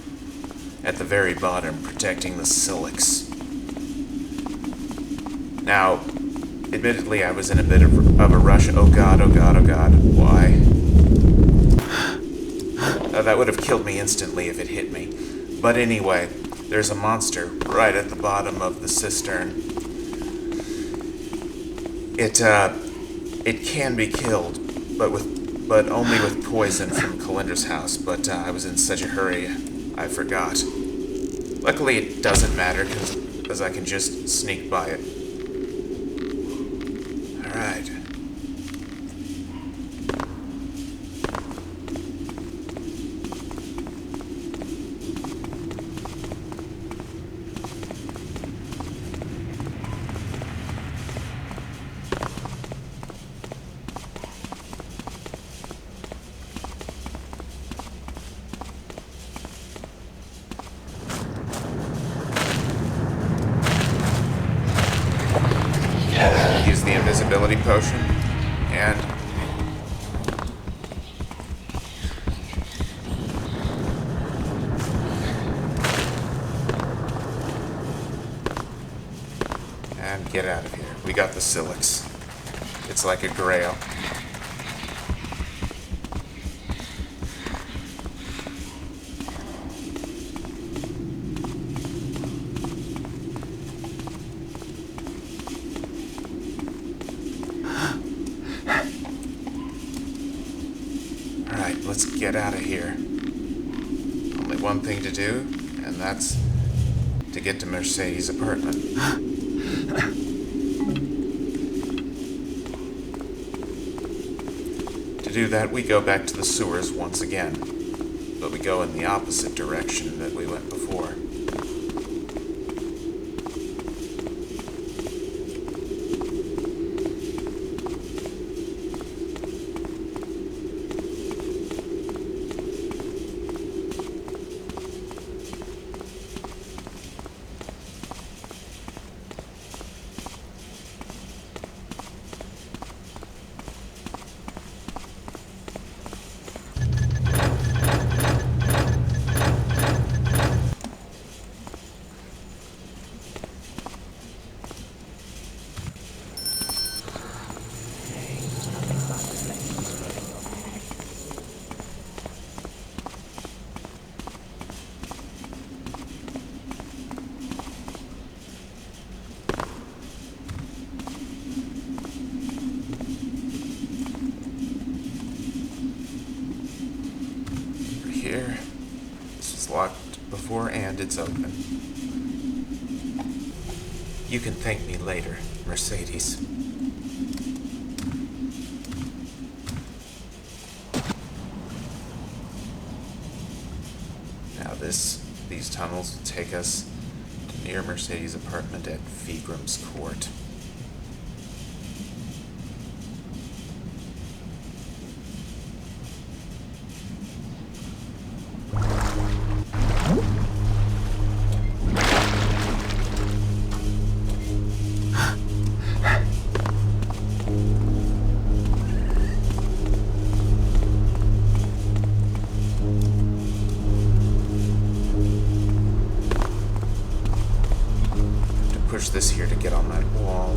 at the very bottom, protecting the Silix. Now, admittedly, I was in a bit of a rush. Oh god, oh god, oh god. Why? That would have killed me instantly if it hit me. But anyway, there's a monster right at the bottom of the cistern. It can be killed, but only with poison from Calendra's house. But I was in such a hurry, I forgot. Luckily, it doesn't matter, because I can just sneak by it. Alright. Use the invisibility potion, and get out of here. We got the Silix. It's like a grail. Alright, let's get out of here. Only one thing to do, and that's to get to Mercedes' apartment. To do that, we go back to the sewers once again, but we go in the opposite direction that we went before. Locked before and it's open. You can thank me later, Mercedes. Now these tunnels will take us to near Mercedes' apartment at Vigram's Court. Push this here to get on that wall.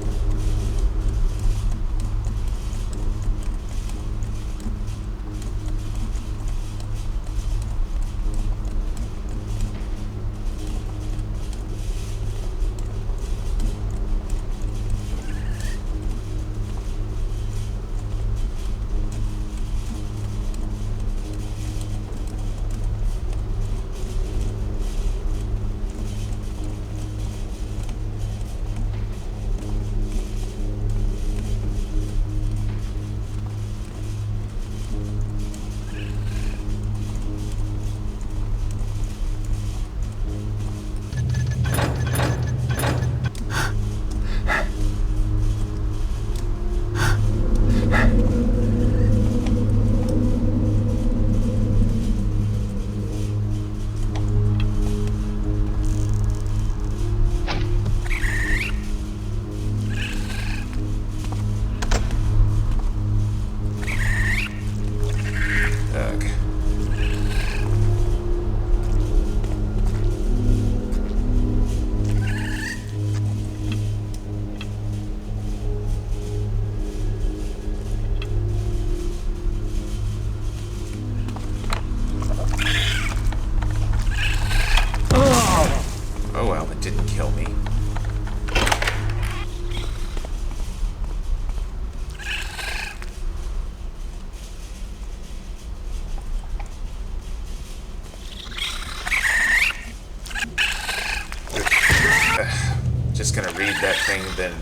Gonna read that thing, then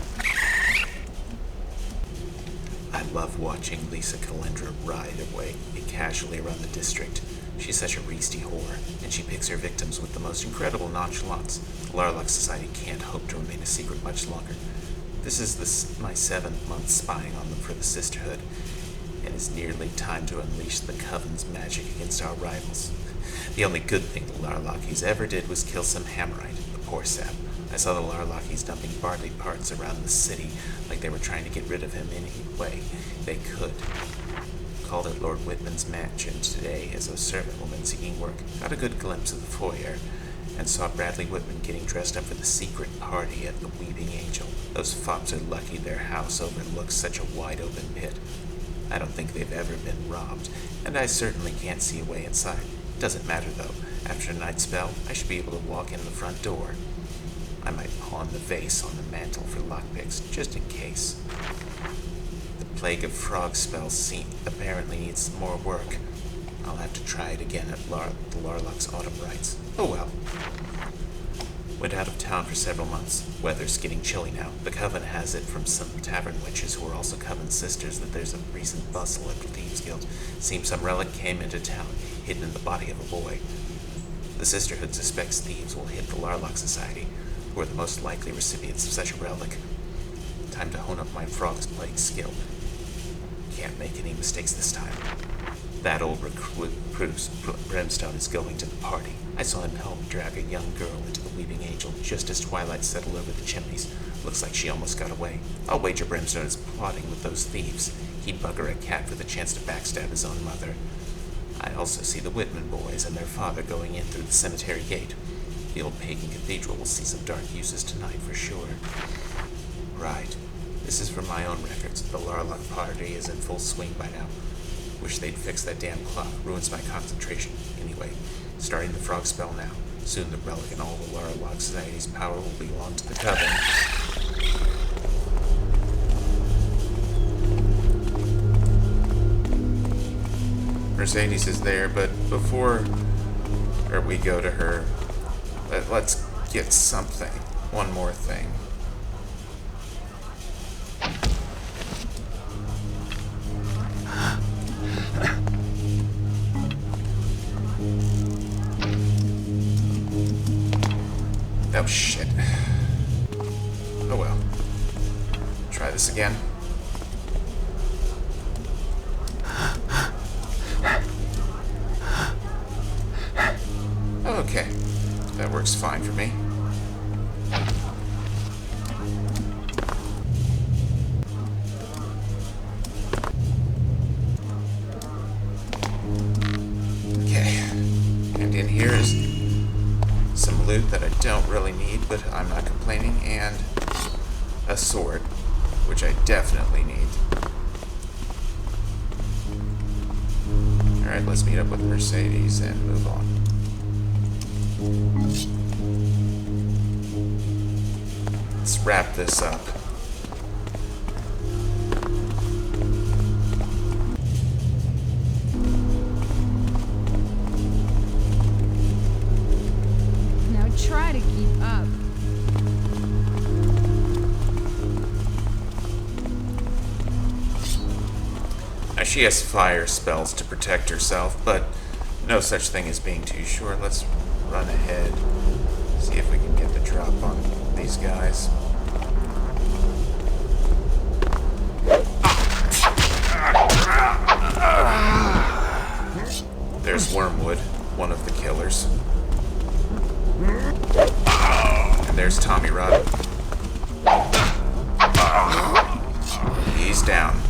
I love watching Lisa Calendra ride away casually around the district. She's such a reasty whore, and she picks her victims with the most incredible nonchalance. The Larlock Society can't hope to remain a secret much longer. This is my 7th month spying on them for the Sisterhood, and it's nearly time to unleash the Coven's magic against our rivals. The only good thing the Larlockies ever did was kill some Hammerite, the poor sap. I saw the Larlockies dumping barley parts around the city like
they were trying to get rid of him any way they could. Called at Lord Whitman's mansion today as a servant woman seeking work. Got a good glimpse of the foyer, and saw Bradley Whitman getting dressed up for the secret party at the Weeping Angel. Those fops are lucky their house overlooks such a wide-open pit. I don't think they've ever been robbed, and I certainly can't see a way inside. Doesn't matter, though. After a night spell, I should be able to walk in the front door. I might pawn the vase on the mantle for lockpicks, just in case. The Plague of Frog spell apparently needs more work. I'll have to try it again at the Larlock's autumn rites. Oh well. Went out of town for several months. Weather's getting chilly now. The Coven has it from some tavern witches who are also Coven sisters that there's a recent bustle at the Thieves Guild. Seems some relic came into town, hidden in the body of a boy. The Sisterhood suspects thieves will hit the Larlock Society, who are the most likely recipients of such a relic. Time to hone up my Frog's Plague skill. Can't make any mistakes this time. That old recruit Brimstone is going to the party. I saw him help drag a young girl into the Weeping Angel just as twilight settled over the chimneys. Looks like she almost got away. I'll wager Brimstone is plotting with those thieves. He'd bugger a cat for the chance to backstab his own mother. I also see the Whitman boys and their father going in through the cemetery gate. The old pagan cathedral will see some dark uses tonight for sure. Right. This is from my own records. The Larlock party is in full swing by now. Wish they'd fix that damn clock. Ruins my concentration. Anyway, starting the frog spell now. Soon the relic and all the Larlock Society's power will belong to the Coven. Mercedes is there, but before we go to her, let's get something. One more thing. Oh, shit. Oh, well. Try this again. Okay. That works fine for me. Okay. And in here is some loot that I don't really need, but I'm not complaining, and a sword, which I definitely need. Alright, let's meet up with Mercedes and move on. Let's wrap this up.
Try to keep up.
Now, she has fire spells to protect herself, but no such thing as being too sure. Let's run ahead, see if we can get the drop on these guys. There's Wormwood, one of the killers. And there's Tommy Rod. He's down.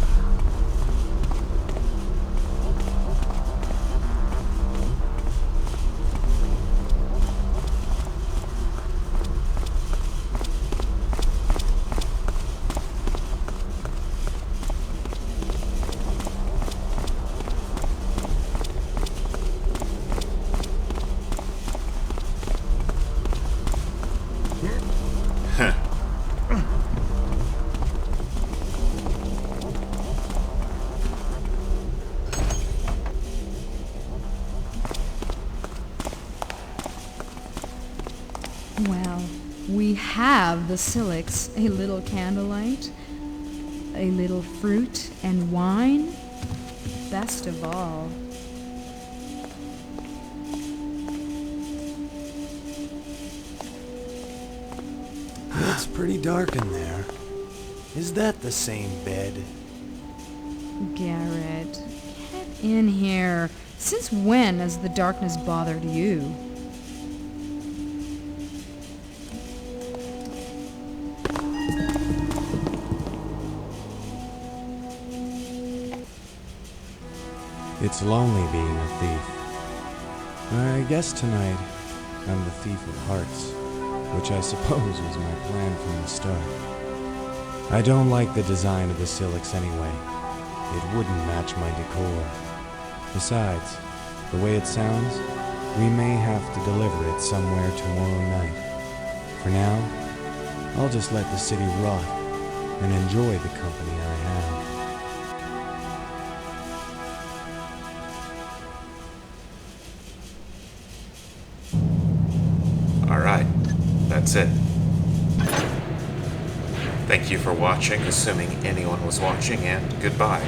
Well, we have the Silix, a little candlelight, a little fruit and wine. Best of all,
it's pretty dark in there. Is that the same bed?
Garrett, get in here. Since when has the darkness bothered you?
It's lonely being a thief. I guess tonight I'm the thief of hearts, which I suppose was my plan from the start. I don't like the design of the Silix anyway. It wouldn't match my decor. Besides, the way it sounds, we may have to deliver it somewhere tomorrow night. For now, I'll just let the city rot and enjoy the company I have.
Alright, that's it. Thank you for watching, assuming anyone was watching, and goodbye.